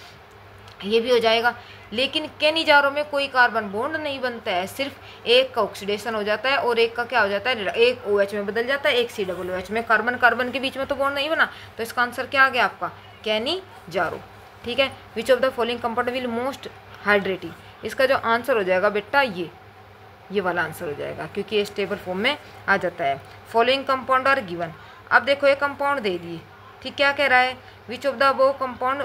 ये भी हो जाएगा। लेकिन केनिजारो में कोई कार्बन बॉन्ड नहीं बनता है, सिर्फ एक का ऑक्सीडेशन हो जाता है और एक का क्या हो जाता है, एक OH में बदल जाता है, एक COOH में। कार्बन कार्बन के बीच में तो बॉन्ड नहीं बना, तो इसका आंसर क्या आ गया आपका, केनिजारो। ठीक है, विच of the following compound will most hydrating. इसका जो आंसर हो जाएगा बेटा ये वाला आंसर हो जाएगा, क्योंकि ये स्टेबल फॉर्म में आ जाता है। Following compound are given. अब देखो ये कंपाउंड दे दिए, ठीक, क्या कह रहा है, विच of the above compound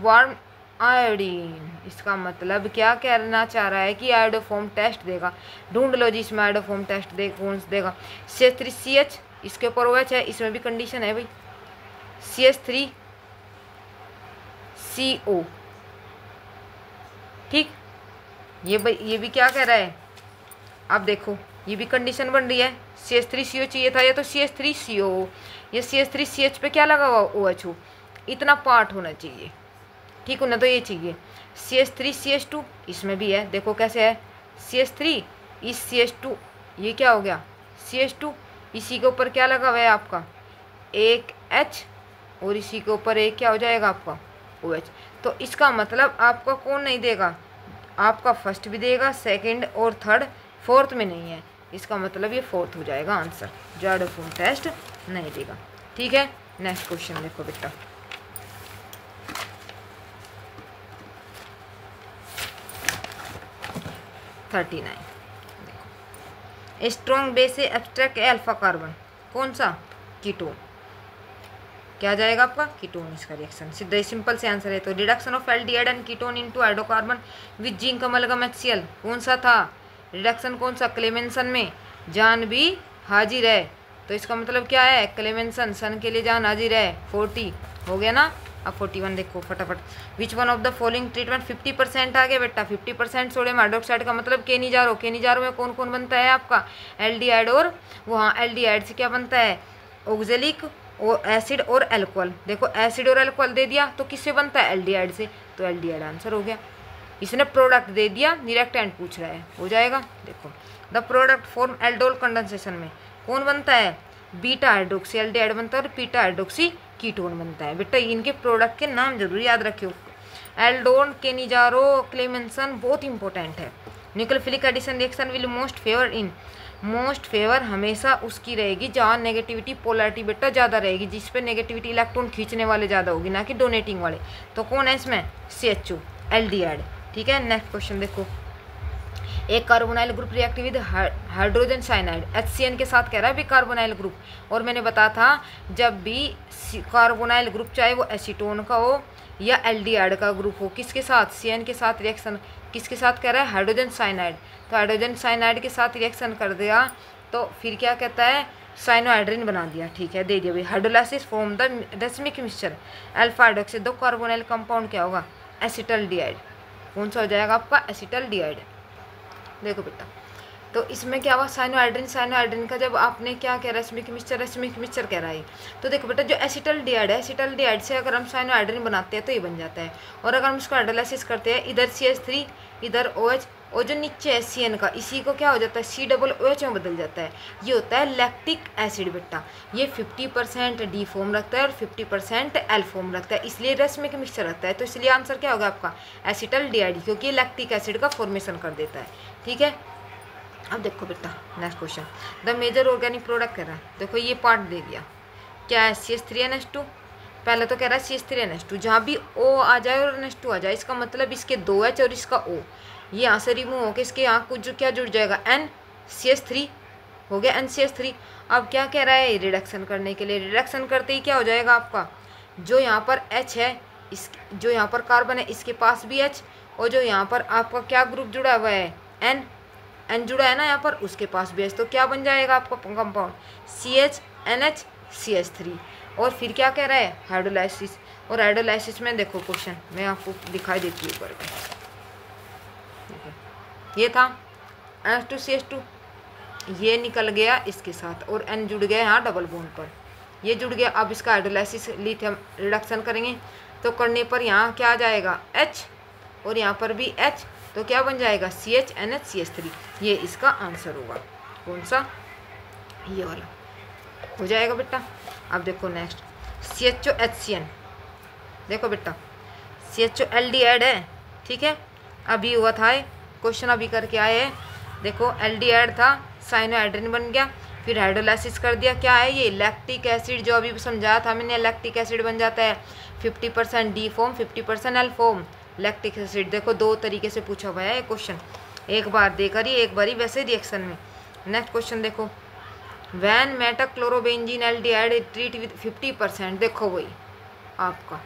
warm iodine. इसका मतलब क्या कहना चाह रहा है कि आयोडोफॉर्म टेस्ट देगा। ढूंढ लो जी इसमें आयोडोफॉर्म टेस्ट कौन सा देगा। CH3CH इसके ऊपर OH है, इसमें भी कंडीशन है भाई, CH3CO। ठीक, ये भी क्या कह रहा है, अब देखो ये भी कंडीशन बन रही है, CH3CO चाहिए था, ये तो CH3CO। ये CH3CH पे क्या लगा हुआ, OH हो, इतना पार्ट होना चाहिए, ठीक हो ना, तो ये चाहिए। CH3CH2 इसमें भी है, देखो कैसे है, CH3 इस CH2, ये क्या हो गया CH2, इसी के ऊपर क्या लगा हुआ है आपका, एक H और इसी के ऊपर एक क्या हो जाएगा आपका OH। तो इसका मतलब आपका कौन नहीं देगा, आपका फर्स्ट भी देगा, सेकंड और थर्ड, फोर्थ में नहीं है, इसका मतलब ये फोर्थ हो जाएगा आंसर, जो आयोडोफॉर्म टेस्ट नहीं देगा। ठीक है, नेक्स्ट क्वेश्चन देखो बेटा, 39। देखो, स्ट्रॉन्ग बेस से एब्स्ट्रैक्ट अल्फा कार्बन, कौन सा, कीटोन। क्या आ जाएगा आपका, कीटोन इसका रिएक्शन, सीधा सिंपल से आंसर है। तो reduction of aldehyde and ketone into hydrocarbon with zinc amalgam HCl, कौन सा था रिडक्शन, कौन सा, क्लेमेंसन में जान भी हाजिर है, तो इसका मतलब क्या है, क्लेमेंसन सन के लिए जान हाजिर है। 40 हो गया ना। अब 41 देखो फटाफट, विच one of the following treatment 50% आ गया बेटा, 50% सोडियम हाइड्रोक्साइड का मतलब केनिजारो में कौन कौन बनता है आपका, एल्डिहाइड और वहाँ एल्डिहाइड से क्या बनता है, ऑक्जेलिक और एसिड और अल्कोहल। देखो एसिड और अल्कोहल दे दिया तो किससे बनता है, एल्डिहाइड से, तो एल्डिहाइड आंसर हो गया। इसने प्रोडक्ट दे दिया, रिएक्टेंट पूछ रहा है, हो जाएगा। देखो the product form aldol condensation में कौन बनता है, बीटा हाइड्रोक्सी एल्डिहाइड बनता है और बीटा हाइड्रोक्सी कीटोन बनता है। बेटा इनके प्रोडक्ट के नाम जरूर याद रखियो, एल्डोन, केनिजारो, क्लेमेंसन बहुत इंपॉर्टेंट है। Nucleophilic addition reaction will most favour हमेशा उसकी रहेगी जहाँ नेगेटिविटी पोलैरिटी बेटा ज़्यादा रहेगी, जिस पे नेगेटिविटी इलेक्ट्रॉन खींचने वाले ज़्यादा होगी, ना कि डोनेटिंग वाले। तो कौन है इसमें, CHO एल्डिहाइड। ठीक है, नेक्स्ट क्वेश्चन देखो, एक carbonyl group react with hydrogen cyanide, HCN के साथ कह रहा है भी कार्बोनाइल ग्रुप। और मैंने बताया था जब भी कार्बोनाइल ग्रुप चाहे वो एसीटोन का हो या एल्डिहाइड का ग्रुप हो, किसके साथ, CN के साथ रिएक्शन, किसके साथ कह रहा है, हाइड्रोजन साइनाइड। तो हाइड्रोजन साइनाइड के साथ रिएक्शन कर दिया तो फिर क्या कहता है, साइनोहाइड्रिन बना दिया। ठीक है, दे दिया भाई, hydrolysis form the racemic mixture alpha hydroxy, दो कार्बोनाइल कंपाउंड क्या होगा, एसिटल्डिहाइड। कौन सा हो जाएगा आपका, एसिटल्डिहाइड। देखो बेटा, तो इसमें क्या हुआ, साइनोहाइड्रिन का जब आपने क्या कह रहा है, रेसमिक मिक्सचर कह रहा है। तो देखो बेटा जो एसिटल्डिहाइड है, एसिटल्डिहाइड से अगर हम साइनोहाइड्रिन बनाते हैं तो ये बन जाता है। और अगर हम उसका हाइड्रोलाइसिस करते हैं, इधर CH3 इधर OH और जो नीचे है CN का, इसी को क्या हो जाता है, COOH में बदल जाता है। ये होता है लैक्टिक एसिड बेटा। ये 50% D फॉर्म रखता है और 50% L फॉर्म रखता है, इसलिए रेसमिक मिक्सचर रहता है। तो इसलिए आंसर क्या होगा आपका, एसिटल्डिहाइड, क्योंकि ये लैक्टिक एसिड का फॉर्मेशन कर देता है। ठीक है, अब देखो बेटा next question, the major organic product कह रहा है। देखो ये पार्ट दे दिया, क्या है, CH3NH2। पहले तो कह रहा है CH3NH2, जहाँ भी O आ जाए और NH2 आ जाए, इसका मतलब इसके 2 H और इसका O, ये यहाँ से रिमूव होकर इसके यहाँ कुछ क्या जुड़ जाएगा, N, CH3 हो गया NCH3। अब क्या कह रहा है, रिडक्शन करने के लिए, रिडक्शन करते ही क्या हो जाएगा आपका, जो यहाँ पर H है, इस जो यहाँ पर कार्बन है इसके पास भी H, और जो यहाँ पर आपका क्या ग्रुप जुड़ा हुआ है, N जुड़ा है ना यहाँ पर, उसके पास भी H, तो क्या बन जाएगा आपका कंपाउंड CHNH CH3। और फिर क्या कह रहा है, हाइड्रोलाइसिस। और हाइड्रोलाइसिस में देखो क्वेश्चन मैं आपको दिखाई देती हूँ करके, ये था H2CH2, ये निकल गया इसके साथ और N जुड़ गया यहाँ डबल बॉन्ड पर, ये जुड़ गया। अब इसका हाइड्रोलाइसिस लिथियम रिडक्शन करेंगे तो करने पर यहाँ क्या आ जाएगा H, और यहाँ पर भी H, तो क्या बन जाएगा CHNH CH3। ये इसका आंसर होगा, कौन सा, ये वाला हो जाएगा बेटा। अब देखो नेक्स्ट CHOHCN, देखो बेटा CHO एल्डिहाइड है, ठीक है, अभी हुआ था क्वेश्चन, अभी करके आए हैं। देखो एल्डिहाइड था, साइनोहाइड्रिन बन गया, फिर हाइड्रोलाइसिस कर दिया, क्या है ये, लैक्टिक एसिड, जो अभी समझाया था मैंने, लैक्टिक एसिड बन जाता है 50% D form 50% L form lactic acid. देखो दो तरीके से पूछा हुआ है क्वेश्चन, एक बार देकर ही एक बार ही वैसे रिएक्शन में। नेक्स्ट क्वेश्चन देखो, वैन मेटाक्लोरोबेंजीन एल्डिहाइड ट्रीट विद 50%, देखो वही आपका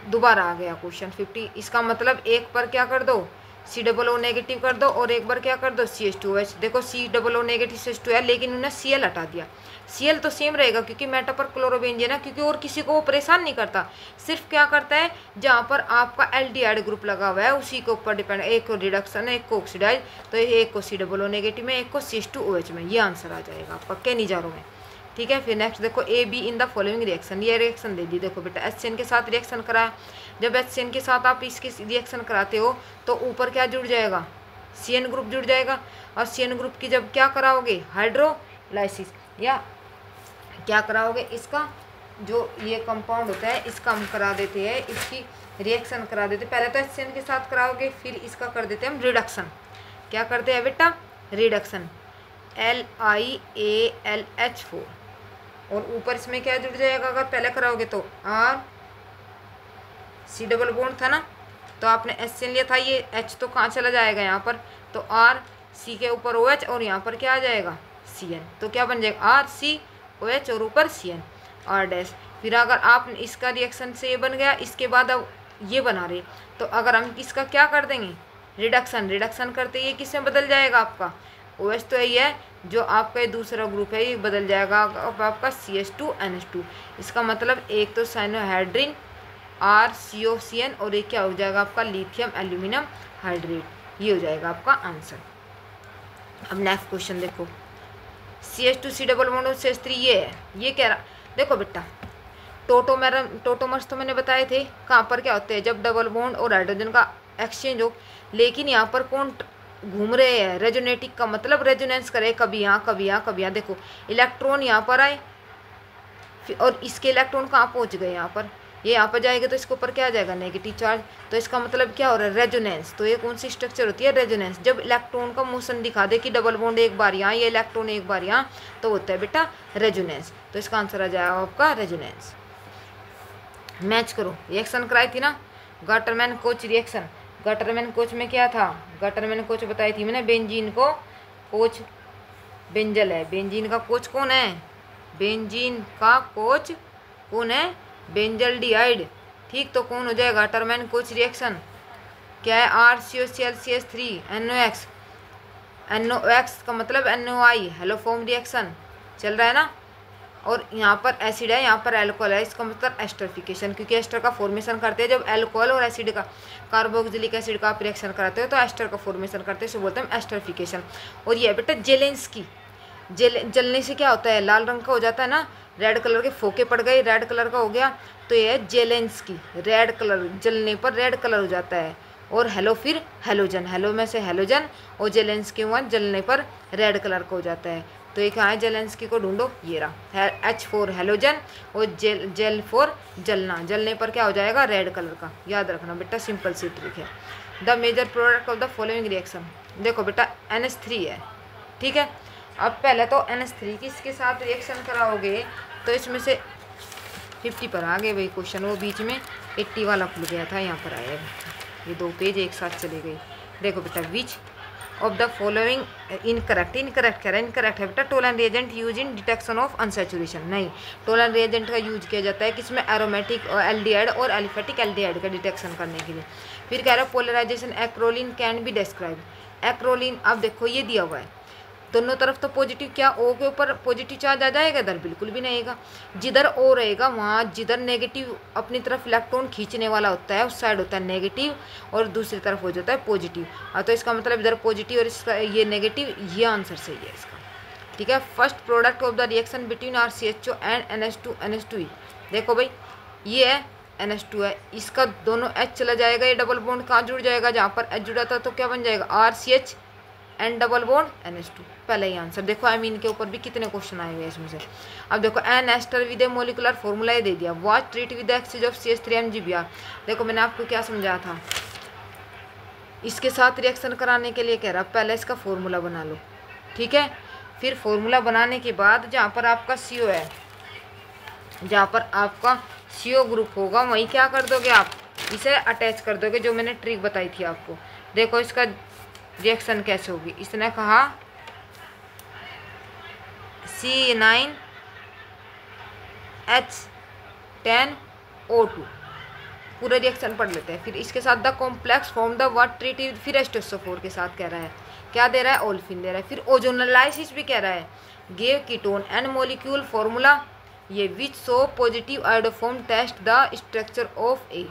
दोबारा आ गया क्वेश्चन 50, इसका मतलब एक पर क्या कर दो, COO नेगेटिव कर दो, और एक बार क्या कर दो CH2OH। देखो COO नेगेटिव CH2 है, लेकिन उन्हें Cl हटा दिया, Cl तो सेम रहेगा क्योंकि मेटा पर क्लोरोबेंजीन है, क्योंकि और किसी को वो परेशान नहीं करता, सिर्फ क्या करता है जहाँ पर आपका एल्डिहाइड ग्रुप लगा हुआ है उसी के ऊपर डिपेंड, एक को रिडक्शन है, एक को ऑक्सीडाइज, तो एक को COO नेगेटिव में, एक को CH2OH में, ये आंसर आ जाएगा आपका केनिजारो में, ठीक है। फिर नेक्स्ट देखो AB in the following reaction, ये रिएक्शन दे दी। देखो बेटा HCN के साथ रिएक्शन कराया, जब HCN के साथ आप इसके रिएक्शन कराते हो तो ऊपर क्या जुड़ जाएगा, CN ग्रुप जुड़ जाएगा, और CN ग्रुप की जब क्या कराओगे, हाइड्रोलाइसिस, या क्या कराओगे, इसका जो ये कंपाउंड होता है इसका हम करा देते हैं, इसकी रिएक्शन करा देते, पहले तो HCN के साथ कराओगे, फिर इसका कर देते हैं हम रिडक्शन। क्या करते हैं बेटा, रिडक्शन LiAlH4, और ऊपर इसमें क्या जुड़ जाएगा, अगर पहले कराओगे तो R C डबल बॉन्ड था ना, तो आपने HCN लिया था, ये H तो कहाँ चला जाएगा यहाँ पर, तो R C के ऊपर OH, और यहाँ पर क्या आ जाएगा CN, तो क्या बन जाएगा RCOH और ऊपर CN R डैश। फिर अगर आप इसका रिएक्शन से ये बन गया, इसके बाद अब ये बना रहे, तो अगर हम इसका क्या कर देंगे, रिडक्शन करते ये किसमें बदल जाएगा, आपका OH तो यही है, जो आपका ये दूसरा ग्रुप है ये बदल जाएगा अब आपका CH2NH2। इसका मतलब एक तो साइनोहाइड्रिन RCOCN, और एक क्या हो जाएगा आपका लिथियम एल्यूमिनियम हाइड्रेट, ये हो जाएगा आपका आंसर। अब नेक्स्ट क्वेश्चन देखो, CH2C डबल बॉन्ड और CH3 ये है, ये कह रहा, देखो बेटा टोटोमर्स तो मैंने बताए थे, कहाँ पर क्या होते हैं, जब डबल बॉन्ड और हाइड्रोजन का एक्सचेंज हो, लेकिन यहाँ पर कौन घूम रहे हैं, रेजोनेटिक का मतलब रेजोनेंस करे, कभी यहाँ कभी यहाँ कभी यहाँ। देखो इलेक्ट्रॉन यहाँ पर आए, और इसके इलेक्ट्रॉन कहाँ पहुँच गए, यहाँ पर, ये यहाँ पर जाएगा तो इसके ऊपर क्या आ जाएगा, नेगेटिव चार्ज, तो इसका मतलब क्या हो रहा है, रेजोनेंस। तो ये कौन सी स्ट्रक्चर होती है, रेजोनेंस, जब इलेक्ट्रॉन का मोशन दिखा दे कि डबल बॉन्ड एक बार यहाँ, ये इलेक्ट्रॉन एक बार यहाँ, तो होता है बेटा रेजोनेंस। तो इसका आंसर आ जाएगा आपका रेजोनेंस। मैच करो, रिएक्शन कराई थी ना, Gattermann coach reaction, Gattermann coach में क्या था, गाटरमैन कोच बताई थी मैंने, बेंजीन को कोच बेंजल है, बेंजीन का कोच कौन है, बेंजीन का कोच कौन है, बेंजल्डिहाइड, ठीक, तो कौन हो जाएगा गाटरमैन कोच रिएक्शन, क्या है RCOCl NOx, NOx का मतलब NOI हेलोफॉर्म रिएक्शन चल रहा है ना, और यहाँ पर एसिड है, यहाँ पर एल्कोहल है, इसका मतलब एस्टरिफिकेशन, क्योंकि एस्टर का फॉर्मेशन करते हैं जब एल्कोहल और एसिड का, कार्बोक्सिलिक एसिड का आप रिएक्शन कराते हो तो एस्टर का फॉर्मेशन करते हैं, इसे बोलते हैं एस्टरिफिकेशन। और ये बेटा जेलेंस्की, जलने से क्या होता है, लाल रंग का हो जाता है ना, रेड कलर के फोके पड़ गए, रेड कलर का हो गया, तो ये है जेलेंस्की, रेड कलर, जलने पर रेड कलर हो जाता है। और हेलो फिर हेलोजन, हेलो में से हेलोजन, और जेलेंस्की हुआ जलने पर रेड कलर का हो जाता है। तो ये कहाँ है, जेलेंस्की को ढूंढो, ये रहा, H4 हेलोजन, और जेल 4 जलना, जलने पर क्या हो जाएगा, रेड कलर का, याद रखना बेटा, सिंपल सी ट्रिक है। The major product of the following reaction, देखो बेटा NH3 है, ठीक है। अब पहले तो NH3 की इसके साथ रिएक्शन कराओगे तो इसमें से 50 पर आ गए भाई क्वेश्चन, वो बीच में 80 वाला खुल गया था, यहाँ पर आया, ये 2 पेज एक साथ चले गए। देखो बेटा which of the following incorrect. Incorrect कह रहा है, इनकरेक्ट है बेटा। Tollens reagent use in detection of unsaturation, नहीं, टोलन रिएजेंट का यूज किया जाता है किसमें, एरोमेटिक एल्डिहाइड और एलिफेटिक एल्डिहाइड का डिटेक्शन करने के लिए। फिर कह रहा है polarisation acrolein can be describe. Acrolein, अब देखो ये दिया हुआ है, दोनों तरफ तो पॉजिटिव, क्या ओ के ऊपर पॉजिटिव चार्ज आ जाएगा इधर, बिल्कुल भी नहीं आएगा। जिधर ओ रहेगा वहाँ जिधर नेगेटिव अपनी तरफ इलेक्ट्रॉन खींचने वाला होता है उस साइड होता है नेगेटिव और दूसरी तरफ हो जाता है पॉजिटिव। तो इसका मतलब इधर पॉजिटिव और इसका ये नेगेटिव, ये आंसर सही है इसका। ठीक है, first product of the reaction between RCHO and NH2 देखो भाई ये है NH2 है, इसका दोनों H चला जाएगा, ये डबल बॉन्ड कहाँ जुड़ जाएगा, जहाँ पर H जुड़ा था तो क्या बन जाएगा RCH and double bond NH2, पहले ही आंसर। देखो एमीन के ऊपर भी कितने क्वेश्चन आए हुए हैं इसमें से। अब देखो an ester with a molecular formula दे दिया, what treat with exchange of CH3 देखो मैंने आपको क्या समझाया था, इसके साथ रिएक्शन कराने के लिए कह रहा पहले इसका फॉर्मूला बना लो। ठीक है, फिर फॉर्मूला बनाने के बाद जहाँ पर आपका CO है, जहाँ पर आपका CO ग्रुप होगा वहीं क्या कर दोगे आप, इसे अटैच कर दोगे, जो मैंने ट्रिक बताई थी आपको। देखो इसका रिएक्शन कैसे होगी, इसने कहा C9H10O2, पूरा रिएक्शन पढ़ लेते हैं। फिर इसके साथ the complex form the what treated, फिर H2SO4 के साथ कह रहा है, क्या दे रहा है, ओल्फिन दे रहा है। फिर ओजोनलाइसिस भी कह रहा है, gave ketone and molecule formula ये which so positive iodoform test the structure of A.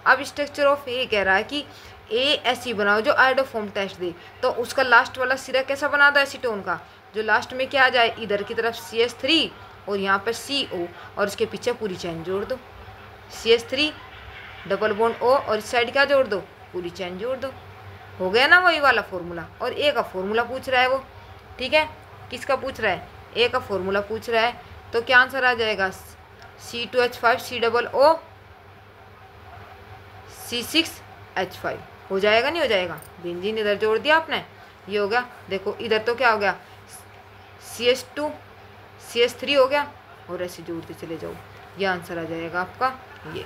अब स्ट्रक्चर ऑफ ए कह रहा है कि ए ऐसी बनाओ जो आयोडोफॉर्म टेस्ट दे, तो उसका लास्ट वाला सिरा कैसा बना दो एसीटोन का, जो लास्ट में क्या आ जाए, इधर की तरफ CH3 और यहाँ पर CO और इसके पीछे पूरी चैन जोड़ दो, CH3 डबल बॉन्ड O और इस साइड क्या जोड़ दो, पूरी चैन जोड़ दो, हो गया ना वही वाला फॉर्मूला। और ए का फॉर्मूला पूछ रहा है वो, ठीक है, किसका पूछ रहा है, ए का फॉर्मूला पूछ रहा है, तो क्या आंसर आ जाएगा, C2H5 COO C6H5 हो जाएगा, नहीं हो जाएगा, बेंजीन इधर जोड़ दिया आपने, ये हो गया। देखो इधर तो क्या हो गया, CH2 CH3 हो गया और ऐसे जोड़ते चले जाओ, ये आंसर आ जाएगा आपका ये।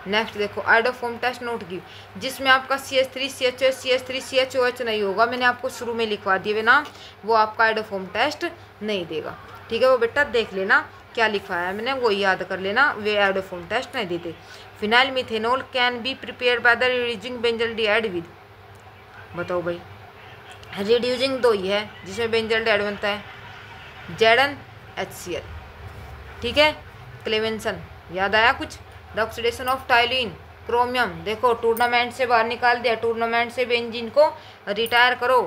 नेक्स्ट देखो आयोडोफॉर्म टेस्ट नोट की, जिसमें आपका CH3 CHO CH3 CHOH नहीं होगा, मैंने आपको शुरू में लिखवा दिए नाम, वो आपका आयोडोफॉर्म टेस्ट नहीं देगा। ठीक है, वो बेटा देख लेना क्या लिखवाया है मैंने, वो याद कर लेना, वे आयोडोफॉर्म टेस्ट नहीं देते। Phenyl methanol can be prepare by the reducing benzaldehyde with, बताओ भाई, रिड्यूसिंग दो ही है जिसमें बेंजल्डिहाइड बनता है, ZnHCl। ठीक है, क्लेवेंसन याद आया कुछ, the oxidation of ptyalin chromium, देखो टूर्नामेंट से बाहर निकाल दिया, टूर्नामेंट से बेंजीन को रिटायर करो,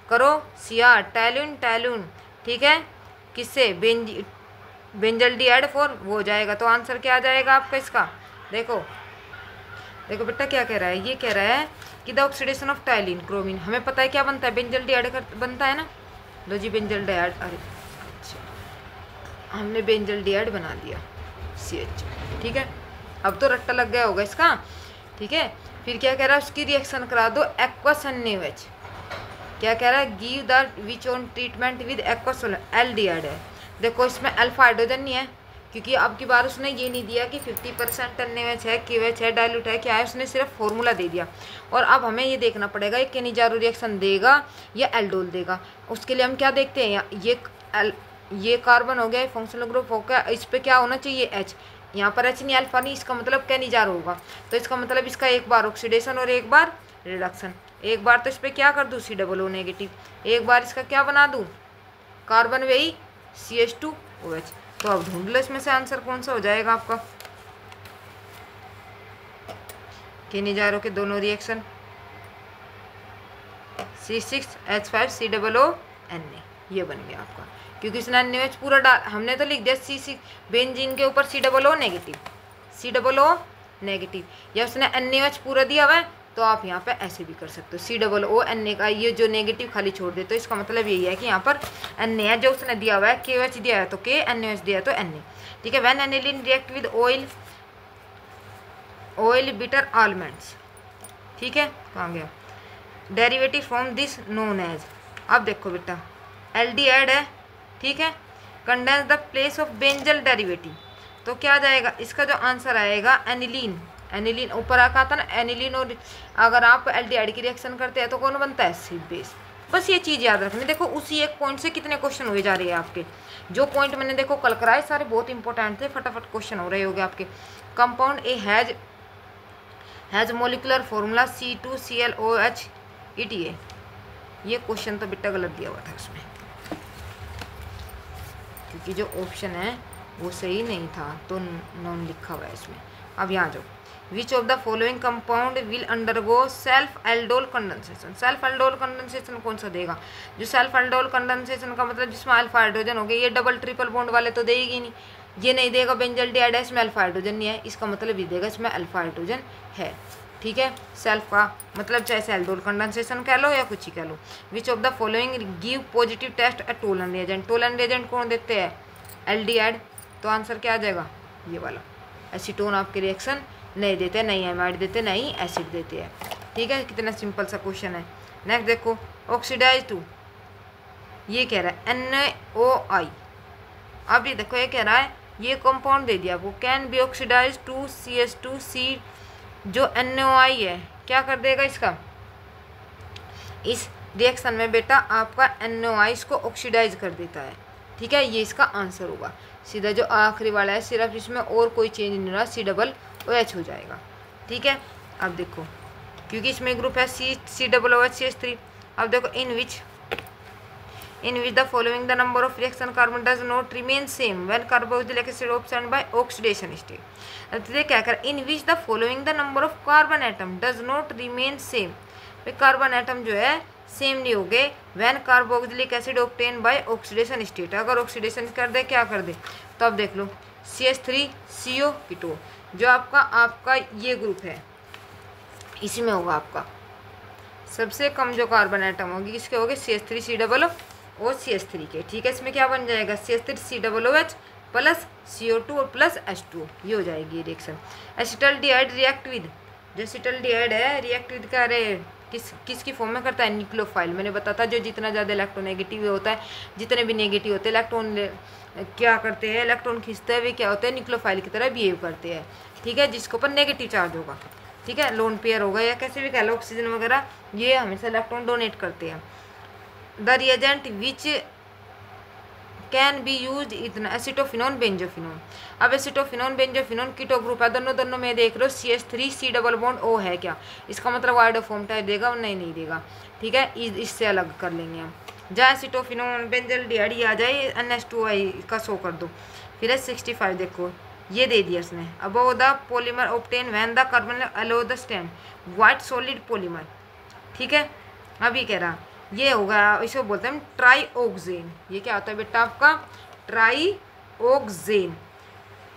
करो CR टाइलिन, ठीक है, किससे, बेंजल्डिहाइड फॉर, वो हो जाएगा। तो आंसर क्या आ जाएगा आपका इसका, देखो देखो बेटा क्या कह रहा है, ये कह रहा है कि द ऑक्सीडेशन ऑफ टाइलिन क्रोमिन, हमें पता है क्या बनता है, बेंजल्डिहाइड बनता है ना, लो जी बेंजल्डिहाइड, अरे अच्छा हमने बेंजल्डिहाइड बना दिया CH। ठीक है, अब तो रट्टा लग गया होगा इसका। ठीक है, फिर क्या कह रहा है, उसकी रिएक्शन करा दो एक्वस NaOH, क्या कह रहा है, give the which on treatment with aqueous aldehyde है। देखो इसमें अल्फा हाइड्रोजन नहीं है, क्योंकि अब की बार उसने ये नहीं दिया कि 50% NaOH है, KOH है, डाइल्यूट है, क्या है, उसने सिर्फ फॉर्मूला दे दिया। और अब हमें ये देखना पड़ेगा ये केनिजारो रिएक्शन देगा या एल्डोल देगा। उसके लिए हम क्या देखते हैं, ये कार्बन हो गया, फंक्शनल ग्रुप हो गया, इस पर क्या होना चाहिए H, यहाँ पर H नहीं, अल्फा नहीं, इसका मतलब केनिजारो होगा। तो इसका मतलब इसका एक बार ऑक्सीडेशन और एक बार रिडक्शन, एक बार तो इस पर क्या कर दूँ COO नेगेटिव, एक बार इसका क्या बना दूँ कार्बन वही CH2OH। तो अब ढूंढ लो इसमें से आंसर कौन सा हो जाएगा आपका, केनिजारो के दोनों रिएक्शन C6H5 COO Na, ये बन गया आपका, क्योंकि इसने NaOH पूरा डाल, हमने तो लिख दिया C6 बेंजीन के ऊपर COO नेगेटिव, या उसने NaOH पूरा दिया हुआ है, तो आप यहाँ पे ऐसे भी कर सकते हो, COO Na का ये जो नेगेटिव खाली छोड़ दे, तो इसका मतलब यही है कि यहाँ पर Na है जो उसने दिया हुआ है, KOH दिया है तो K, NaOH दिया है तो Na। ठीक है, when aniline react with oil bitter almonds, ठीक है, कहाँ गया, derivative from this known as, अब देखो बेटा एल्डिहाइड है, ठीक है, condense the place of benzal derivative, तो क्या आ जाएगा, इसका जो आंसर आएगा एनिलीन, एनिलीन ऊपर आका था ना एनिलीन, और अगर आप एल्डिहाइड की रिएक्शन करते हैं तो कौन बनता है, सिड बेस, बस ये चीज़ याद रखनी। देखो उसी एक पॉइंट से कितने क्वेश्चन हुए जा रहे हैं आपके। जो पॉइंट मैंने देखो कल कराए सारे बहुत इंपॉर्टेंट थे, फटाफट क्वेश्चन हो रहे होंगे आपके। Compound A has molecular formula C2ClOH ETA। ये क्वेश्चन तो बेटा गलत दिया हुआ था उसमें, क्योंकि जो ऑप्शन है वो सही नहीं था, तो नॉन लिखा हुआ है इसमें। अब यहाँ जाओ, विच of the following compound will undergo self aldol condensation. Self aldol condensation कौन सा देगा? जो सेल्फ एल्डोल कंडेंसेशन का मतलब जिसमें अल्फा हाइड्रोजन हो गया, ये डबल ट्रिपल बॉन्ड वाले तो देगी नहीं, ये नहीं देगा। बेंजल्डिहाइड है, इसमें अल्फा हाइड्रोजन नहीं है, इसका मतलब ये देगा इसमें अल्फा हाइड्रोजन है। ठीक है, सेल्फ का मतलब चाहे एल्डोल कंडेंसेशन कह लो या कुछ ही कह लो। Which of the following give positive test a Tollens reagent. Tollens reagent कौन देते हैं? एल्डिहाइड। तो आंसर क्या आ जाएगा? ये वाला। एसीटोन आपके रिएक्शन नहीं देते, नहीं एमाइड देते, नहीं एसिड देते हैं। ठीक है, कितना सिंपल सा क्वेश्चन है। नेक्स्ट देखो, ऑक्सीडाइज टू, ये कह रहा है NaOI। अब ये देखो, ये कह रहा है ये कंपाउंड दे दिया आपको, can be oxidise to CH2C। जो NaOI है क्या कर देगा इसका? इस रिएक्शन में बेटा आपका NaOI इसको ऑक्सीडाइज कर देता है। ठीक है, ये इसका आंसर होगा। सीधा जो आखिरी वाला है, सिर्फ इसमें और कोई चेंज नहीं रहा, COOH हो जाएगा। ठीक है, अब देखो क्योंकि इसमें ग्रुप है COOH CH3। अब देखो, in which the following the number of reaction carbon does not remain same when carboxylic acid obtained by oxidation state. अब क्या कर, in which the following the number of carbon atom does not remain same. भाई carbon atom जो है same नहीं हो गए when carboxylic acid obtain by oxidation state. अगर ऑक्सीडेशन कर दे, क्या कर दे, तो अब देख लो CH3CO कीटोन, जो आपका ये ग्रुप है, इसी में होगा आपका सबसे कम जो कार्बन एटम होगी, किसके होगे? CH3COO और CH3 के। ठीक है, इसमें क्या बन जाएगा? CH3COOH plus CO2 plus H2, ये हो जाएगी रिएक्शन। एसिटल्डिहाइड रिएक्ट विद, जो एसिटल्डिहाइड है रिएक्ट विद क्या रे, किसकी फॉर्म में करता है? न्यूक्लियोफाइल। मैंने बताया था जो जितना ज़्यादा इलेक्ट्रोनेगेटिव होता है, जितने भी नेगेटिव होते हैं इलेक्ट्रॉन क्या करते हैं? इलेक्ट्रॉन खींचते हैं, वे क्या होते हैं? न्यूक्लियोफाइल की तरह बिहेव करते हैं। ठीक है, जिसके ऊपर नेगेटिव चार्ज होगा। ठीक है, लोन पेयर होगा या कैसे भी कह लो, ऑक्सीजन वगैरह, ये हमेशा इलेक्ट्रॉन डोनेट करते हैं। The reagent which can be use इतना एसिटोफिनोन बेंजोफिनोन। अब एसिटोफिनोन बेंजोफिनोन कीटो ग्रुप है, दोनों में देख लो CH3C डबल बॉन्ड O है क्या? इसका मतलब आयोडोफॉर्म टाइप देगा और नहीं देगा। ठीक है, इससे अलग कर लेंगे हम। जहाँ एसिटोफिनोन बेंजल्डिहाइड ये आ जाए, NH2I का शो कर दो। फिर है 65, देखो ये दे दिया इसने। Above the polymer obtain when the carbon aloe the stand white solid polymer. ठीक है, अभी कह रहा ये होगा, इसको बोलते हैं ट्राईओक्सेन। ये क्या होता है बेटा आपका? ट्राईओक्सेन,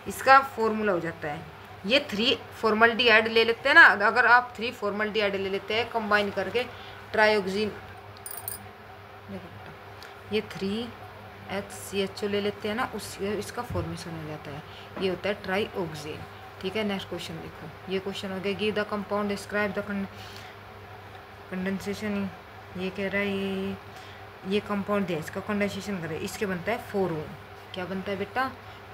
इसका फॉर्मूला हो जाता है। ये 3 फॉर्मल्डिहाइड ले लेते हैं ना, अगर आप 3 फॉर्मल्डिहाइड ले लेते हैं कंबाइन करके ट्राईओक्सेन, ये 3HCHO ले लेते हैं ना, उस इसका फॉर्मेशन हो जाता है, ये होता है ट्राईओक्सेन। ठीक है, नेक्स्ट क्वेश्चन देखो, ये क्वेश्चन हो गया, give the compound describe the condensation. ये कह रहा है ये कंपाउंड दिया, इसका कंडेंसेशन करे, इसके बनता है फोरोन। क्या बनता है बेटा?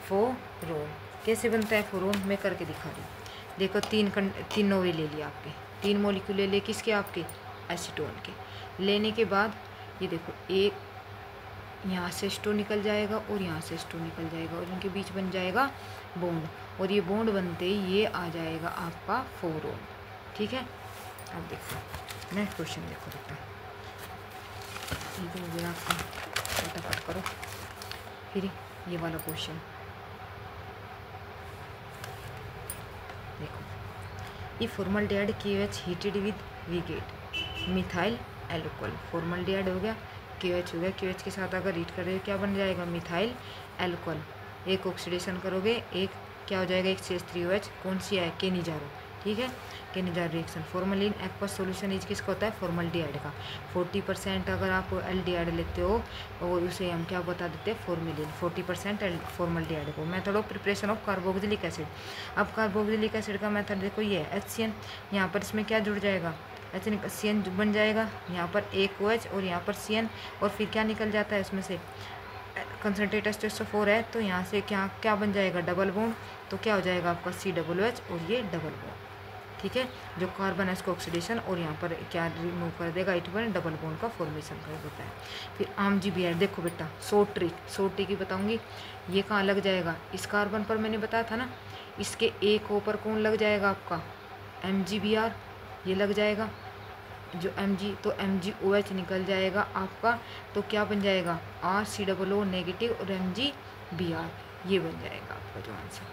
फोरोन। कैसे बनता है फोरोन? मैं करके दिखा रही हूँ। देखो तीन नोवे ले लिया आपके, 3 मॉलिक्यूल ले लिए, किसके? आपके एसीटोन के। लेने के बाद ये देखो, एक यहाँ से एस्टो निकल जाएगा और यहाँ से एस्टो निकल जाएगा और इनके बीच बन जाएगा बॉन्ड, और ये बॉन्ड बनते ही ये आ जाएगा आपका फोरोन। ठीक है, अब देखो नेक्स्ट क्वेश्चन देखो बेटा, हो गया आपका, फटाफट करो। फिर ये वाला क्वेश्चन देखो, ये फॉर्मल्डिहाइड KOH हीटेड विद वीगेट मिथाइल एल्कोहल। फॉर्मल्डिहाइड हो गया, KOH हो गया, KOH के साथ अगर हीट करोगे क्या बन जाएगा? Methyl alcohol. एक ऑक्सीडेशन करोगे, एक क्या हो जाएगा? एक CH3OH, कौन सी है? केनिजारो। ठीक है, Cannizzaro reaction. Formalin aqueous solution is किसका होता है? फॉर्मल्डिहाइड का। 40% अगर आप एल्डिहाइड लेते हो और उसे हम क्या बता देते हैं? फॉर्मेलिन। 40% फॉर्मल्डिहाइड को। Method of preparation of carboxylic acid. अब कार्बोक्सिलिक एसिड का मेथड देखो, ये है HCN, यहाँ पर इसमें क्या जुड़ जाएगा? HCN बन जाएगा, यहाँ पर एक OH और यहाँ पर CN, और फिर क्या निकल जाता है इसमें से? कंसनट्रेट H2SO4 है, तो यहाँ से क्या बन जाएगा? डबल बॉन्ड, तो क्या हो जाएगा आपका COOH और ये डबल बॉन्ड। ठीक है। जो कार्बन है इसको ऑक्सीडेशन और यहाँ पर क्या रिमूव कर देगा, इट वन डबल बॉन्ड का फॉर्मेशन कर देता है। फिर आमजीबीआर देखो बेटा, शॉर्ट ट्रिक ही बताऊंगी। ये कहाँ लग जाएगा, इस कार्बन पर मैंने बताया था ना, इसके एक ओ पर कौन लग जाएगा आपका, MgBr, ये लग जाएगा जो Mg, तो MgOH निकल जाएगा आपका, तो क्या बन जाएगा RCOO नेगेटिव और MgBr, ये बन जाएगा आपका जो आंसर है।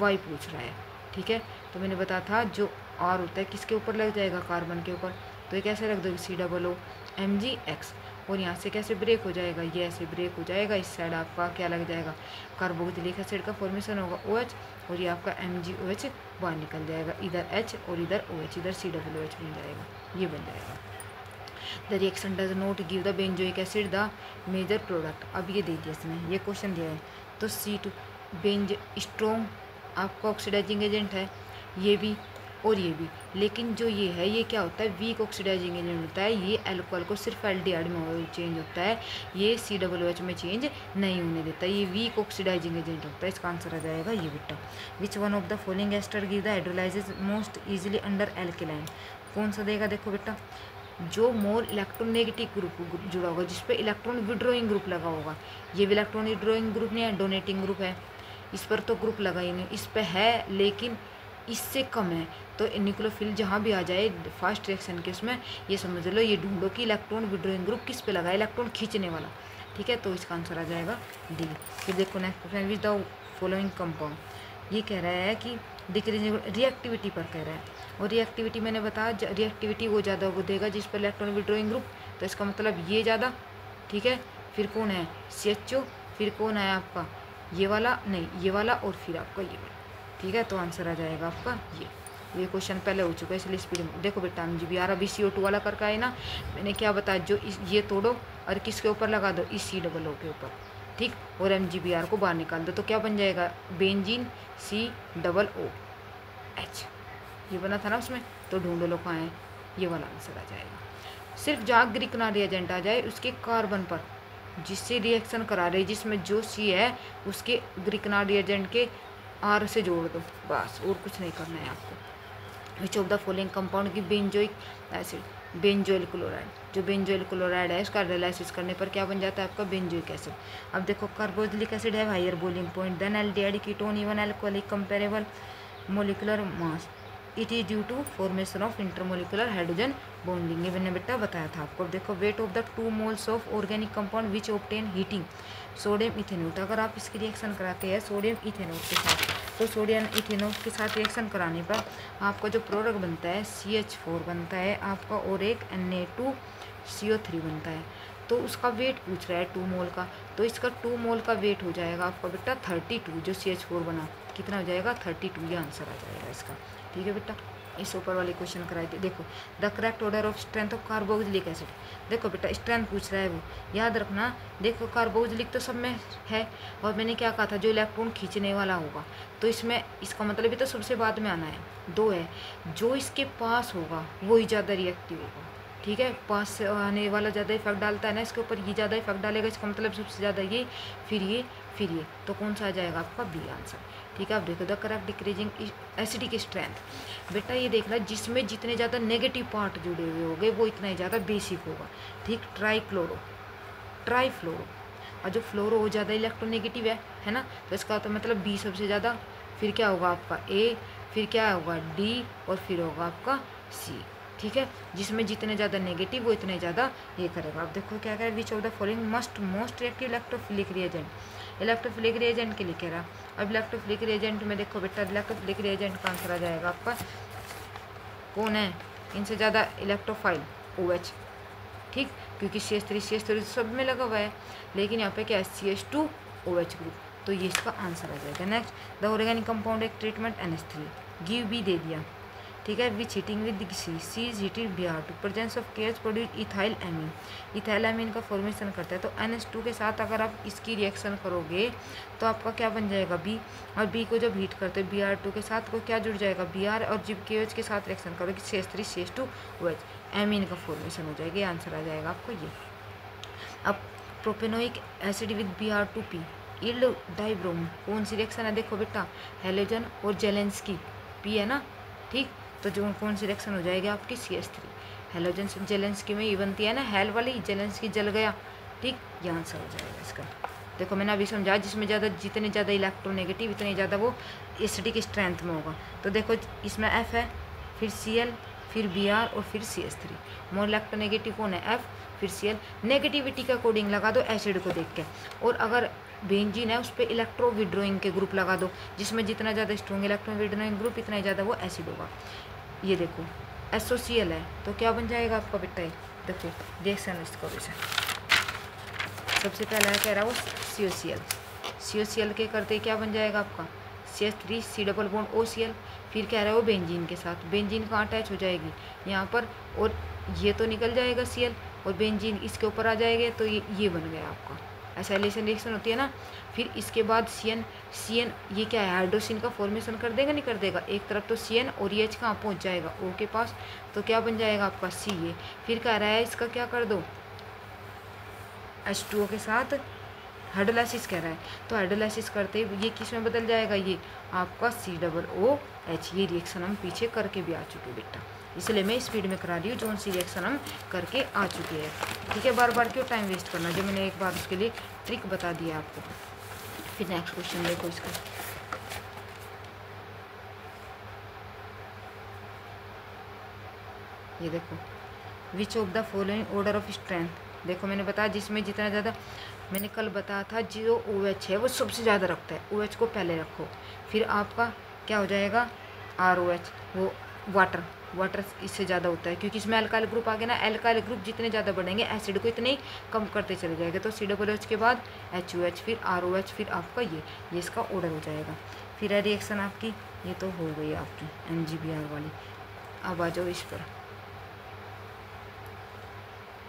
वाई पूछ रहा है, ठीक है। तो मैंने बताया था जो R होता है किसके ऊपर लग जाएगा, कार्बन के ऊपर, तो ये कैसे रख दो COO MgX, और यहाँ से कैसे ब्रेक हो जाएगा, ये ऐसे ब्रेक हो जाएगा, इस साइड आपका क्या लग जाएगा, कार्बोक्सिलिक एसिड का फॉर्मेशन होगा OH, और ये आपका MgOH बाहर निकल जाएगा, इधर H और इधर OH, इधर COOH बन जाएगा, ये बन जाएगा। The reaction does not give the benzoic acid the major product, अब ये दे दिया इसने, ये क्वेश्चन दिया है, तो C2 बेंज स्ट्रॉन्ग आपका ऑक्सीडाइजिंग एजेंट है, ये भी और ये भी, लेकिन जो ये है ये क्या होता है, वीक ऑक्सीडाइजिंग एजेंट होता है, ये अल्कोहल को सिर्फ एल्डिहाइड में चेंज होता है, ये COOH में चेंज नहीं होने देता, ये वीक ऑक्सीडाइजिंग एजेंट होता है। इसका आंसर आ जाएगा ये बेटा। Which one of the following ester give the hydrolysis most easily under alkaline, कौन सा देगा, देखो बेटा, जो मोर इलेक्ट्रोनेगेटिव ग्रुप जुड़ा होगा, जिस पे इलेक्ट्रॉन विड्रॉइंग ग्रुप लगा होगा, ये भी इलेक्ट्रॉन विड्रॉइंग ग्रुप नहीं है, डोनेटिंग ग्रुप है, इस पर तो ग्रुप लगा ही नहीं, इस पे है लेकिन इससे कम है, तो न्यूक्लियोफिल जहाँ भी आ जाए फास्ट रिएक्शन के उसमें ये समझ लो, ये ढूंढो कि इलेक्ट्रॉन विड्रॉइंग ग्रुप किस पे लगा है, इलेक्ट्रॉन खींचने वाला, ठीक है। तो इसका आंसर आ जाएगा डी। फिर देखो next question, which the following compound, ये कह रहा है कि डिक्रीजिंग रिएक्टिविटी पर कह रहा है, और रिएक्टिविटी मैंने बताया, रिएक्टिविटी वो ज़्यादा वो देगा जिस पर इलेक्ट्रॉन विड्रॉइंग ग्रुप, तो इसका मतलब ये ज़्यादा, ठीक है। फिर कौन है CHO, फिर कौन है आपका ये वाला, नहीं ये वाला, और फिर आपका ये वाला, ठीक है। तो आंसर आ जाएगा आपका ये क्वेश्चन पहले हो चुका है इसलिए स्पीड में देखो बेटा। MgBr अभी CO2 वाला करके आए ना, मैंने क्या बताया, जो ये तोड़ो और किसके ऊपर लगा दो, इस COO के ऊपर, ठीक, और MgBr को बाहर निकाल दो, तो क्या बन जाएगा, बेंजीन COOH, ये बना था ना उसमें, तो ढूंढो लो कहाँ है, ये वाला आंसर आ जाएगा। सिर्फ जहाँ ग्रिकना रिएजेंट आ जाए उसके कार्बन पर जिससे रिएक्शन करा रहे, जिसमें जो C है उसके ग्रिकना रिएजेंट के R से जोड़ दो, बस, और कुछ नहीं करना है आपको। विच ऑफ द फॉलोइंग कंपाउंड की बेंजोइक एसिड, बेंजोइल क्लोराइड, जो बेंजोइल क्लोराइड है उसका हाइड्रोलाइसिस करने पर क्या बन जाता है आपका, बेंजोइक एसिड। अब देखो कार्बोक्सिलिक एसिड है higher boiling point than aldehyde ketone even alcoholic comparable molecular mass, it is due to formation of intermolecular hydrogen bonding, ये मैंने बेटा बताया था आपको। देखो weight of the 2 moles of organic compound which obtain heating, sodium ethanol, अगर आप इसकी रिएक्शन कराते हैं सोडियम इथेनॉल के साथ, तो सोडियम इथेनॉल के साथ रिएक्शन कराने पर आपका जो प्रोडक्ट बनता है CH4 बनता है आपका, और एक Na2CO3 बनता है, तो उसका वेट पूछ रहा है 2 मोल का, तो इसका 2 मोल का वेट हो जाएगा आपका बेटा 32, जो CH4 बना कितना हो जाएगा 32, ये आंसर आ जाएगा इसका, ठीक है बेटा। इस ऊपर वाले क्वेश्चन कराए थे। देखो the correct order of strength of carboxylic acid, देखो बेटा स्ट्रेंथ पूछ रहा है वो, याद रखना। देखो कार्बोक्सिलिक तो सब में है, और मैंने क्या कहा था, जो इलेक्ट्रॉन खींचने वाला होगा, तो इसमें इसका मतलब ये तो सबसे बाद में आना है, 2 है, जो इसके पास होगा वही ज़्यादा रिएक्टिव होगा, ठीक है। पास से आने वाला ज़्यादा इफेक्ट डालता है ना इसके ऊपर, ये ज़्यादा इफेक्ट डालेगा, इसका मतलब सबसे ज़्यादा ये, फिर ये, फिर ये, तो कौन सा आ जाएगा आपका बी आंसर, ठीक है। अब देखो the correct decreasing acidic strength, बेटा ये देखना जिसमें जितने ज़्यादा नेगेटिव पार्ट जुड़े हुए होंगे वो इतना ही ज़्यादा बेसिक होगा, ठीक। ट्राईफ्लोरो, और जो फ्लोरो वो ज़्यादा इलेक्ट्रोनेगेटिव है ना, तो इसका तो मतलब बी सबसे ज़्यादा, फिर क्या होगा आपका ए, फिर क्या होगा डी, और फिर होगा आपका सी, ठीक है। जिसमें जितने ज़्यादा नेगेटिव वो इतने ज़्यादा ये करेगा। अब देखो क्या कह रहा है, विच of the following most reactive electrophilic reagent, electrophilic reagent के लिए कह रहा। अब इलेक्ट्रोफिलिक रिएजेंट में देखो बेटा, इलेक्ट्रोफिलिक रिएजेंट का आंसर आ जाएगा आपका, कौन है इनसे ज़्यादा इलेक्ट्रोफाइल, OH, ठीक, क्योंकि CH3 सब में लगा हुआ है, लेकिन यहाँ पे क्या है CH2OH ग्रुप, तो ये इसका आंसर आ जाएगा। नेक्स्ट द ऑर्गेनिक कंपाउंड एक ट्रीटमेंट NH3 गिव भी दे दिया, ठीक है। Which heating with C is heated Br2 presence of केयर्स produce ethyl amine, ethyl amine का फॉर्मेशन करता है, तो NH2 के साथ अगर आप इसकी रिएक्शन करोगे तो आपका क्या बन जाएगा B, और B को जब हीट करते हो Br2 के साथ को क्या जुड़ जाएगा Br, और जब KOH के साथ रिएक्शन करोगे CH3 CH2OH एमीन का फॉर्मेशन हो जाएगा, ये आंसर आ जाएगा आपको ये। अब propanoic acid with Br2P yield डाइब्रोम, कौन सी रिएक्शन है, देखो बेटा हेलोजन और जेलेंस्की, P है ना, ठीक, तो जो कौन सी रिएक्शन हो जाएगी आपकी CH3। हेलोजन से जेलेंस्की में ये बनती है ना हेल वाली, जेलेंस्की जल गया, ठीक, ये आंसर हो जाएगा इसका। देखो मैंने अभी समझाया, जिसमें ज़्यादा जितने ज़्यादा इलेक्ट्रोनेगेटिव इतने ज़्यादा वो एसिडिक स्ट्रेंथ में होगा। तो देखो इसमें F है, फिर Cl, फिर Br और फिर CH3। मोर इलेक्ट्रोनेगेटिव कौन है? F, फिर Cl। नेगेटिविटी का कोडिंग लगा दो एसिड को देख के, और अगर बेंजीन है उस पर इलेक्ट्रो विड्रोइंग के ग्रुप लगा दो, जिसमें जितना ज़्यादा स्ट्रॉन्ग इलेक्ट्रो विड्रोइंग ग्रुप इतना ज़्यादा वो एसिड होगा। ये देखो SOCl है तो क्या बन जाएगा आपका बेटा? ये देखो रिएक्शन इसको भी सबसे पहला कह रहा है वो COCl के करते क्या बन जाएगा आपका? CH3 C double bond OCl। फिर कह रहा है वो बेंजीन के साथ, बेंजीन कहाँ अटैच हो जाएगी? यहाँ पर, और ये तो निकल जाएगा Cl और बेंजीन इसके ऊपर आ जाएगा, तो ये बन गया आपका। एसाइलेशन रिएक्शन होती है ना। फिर इसके बाद CN ये क्या है? हाइड्रोसिन का फॉर्मेशन कर देगा, नहीं कर देगा? एक तरफ तो CN और ये H कहाँ पहुँच जाएगा? O के पास, तो क्या बन जाएगा आपका? Ca। फिर कह रहा है इसका क्या कर दो? H2O के साथ हाइड्रोलाइसिस कह रहा है, तो हाइड्रोलाइसिस करते ये किस में बदल जाएगा? ये आपका COOH। ये रिएक्शन हम पीछे करके भी आ चुके हैं बेटा, इसलिए मैं स्पीड में करा रही हूँ, जो सी रिएक्शन हम करके आ चुके हैं। ठीक है, बार बार क्यों टाइम वेस्ट करना, जो मैंने एक बार उसके लिए ट्रिक बता दिया आपको। फिर नेक्स्ट क्वेश्चन देखो इसका। ये देखो, which of the following order of strength. देखो मैंने बताया जिसमें जितना ज़्यादा, मैंने कल बताया था जो OH है वो सबसे ज़्यादा रखता है, OH को पहले रखो। फिर आपका क्या हो जाएगा? ROH, वो वाटर इससे ज़्यादा होता है, क्योंकि इसमें अल्काइल ग्रुप आ गया ना। अल्काइल ग्रुप जितने ज़्यादा बढ़ेंगे एसिड को इतने ही कम करते चले जाएंगे। तो COOH के बाद HOH, फिर ROH, फिर आपका ये इसका ऑर्डर हो जाएगा। फिर है रिएक्शन आपकी, ये तो हो गई आपकी MgBr वाली। अब आ जाओ इस पर।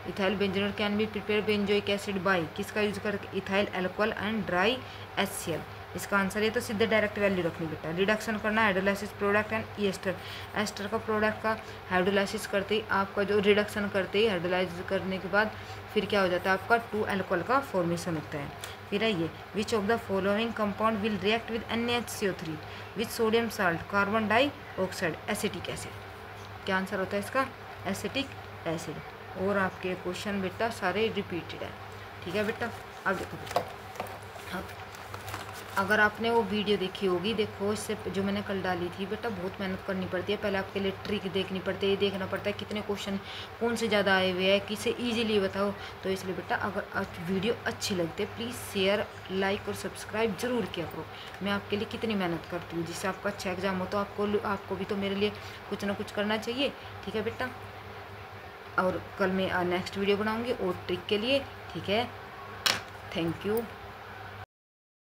Ethyl benzenol can be prepare benzoic acid by, किसका यूज करके? Ethyl alcohol and dry HCl। इसका आंसर ये तो सीधे डायरेक्ट वैल्यू रखनी बेटा। रिडक्शन करना हाइड्रोलाइसिस प्रोडक्ट एंड एस्टर का प्रोडक्ट का हाइड्रोलाइसिस करते ही आपका जो रिडक्शन करते ही हाइड्रोलाइज करने के बाद फिर क्या हो जाता है आपका 2 अल्कोहल का फॉर्मेशन होता है। फिर है ये, विच of the following compound will react with NaHCO3 with sodium salt carbon dioxide acetic acid. क्या आंसर होता है इसका? Acetic acid. और आपके क्वेश्चन बेटा सारे रिपीटेड है। ठीक है बेटा, अब देखो बेटा, अगर आपने वो वीडियो देखी होगी, देखो इससे जो मैंने कल डाली थी बेटा, बहुत मेहनत करनी पड़ती है। पहले आपके लिए ट्रिक देखनी पड़ती है, ये देखना पड़ता है कितने क्वेश्चन कौन से ज़्यादा आए हुए हैं, किसे इजीली बताओ। तो इसलिए बेटा अगर वीडियो अच्छी लगती है प्लीज़ शेयर, लाइक और सब्सक्राइब जरूर किया करो। मैं आपके लिए कितनी मेहनत करती हूँ, जिससे आपका अच्छा एग्जाम हो तो आपको भी तो मेरे लिए कुछ ना कुछ करना चाहिए। ठीक है बेटा, और कल मैं नेक्स्ट वीडियो बनाऊँगी और ट्रिक के लिए। ठीक है, थैंक यू।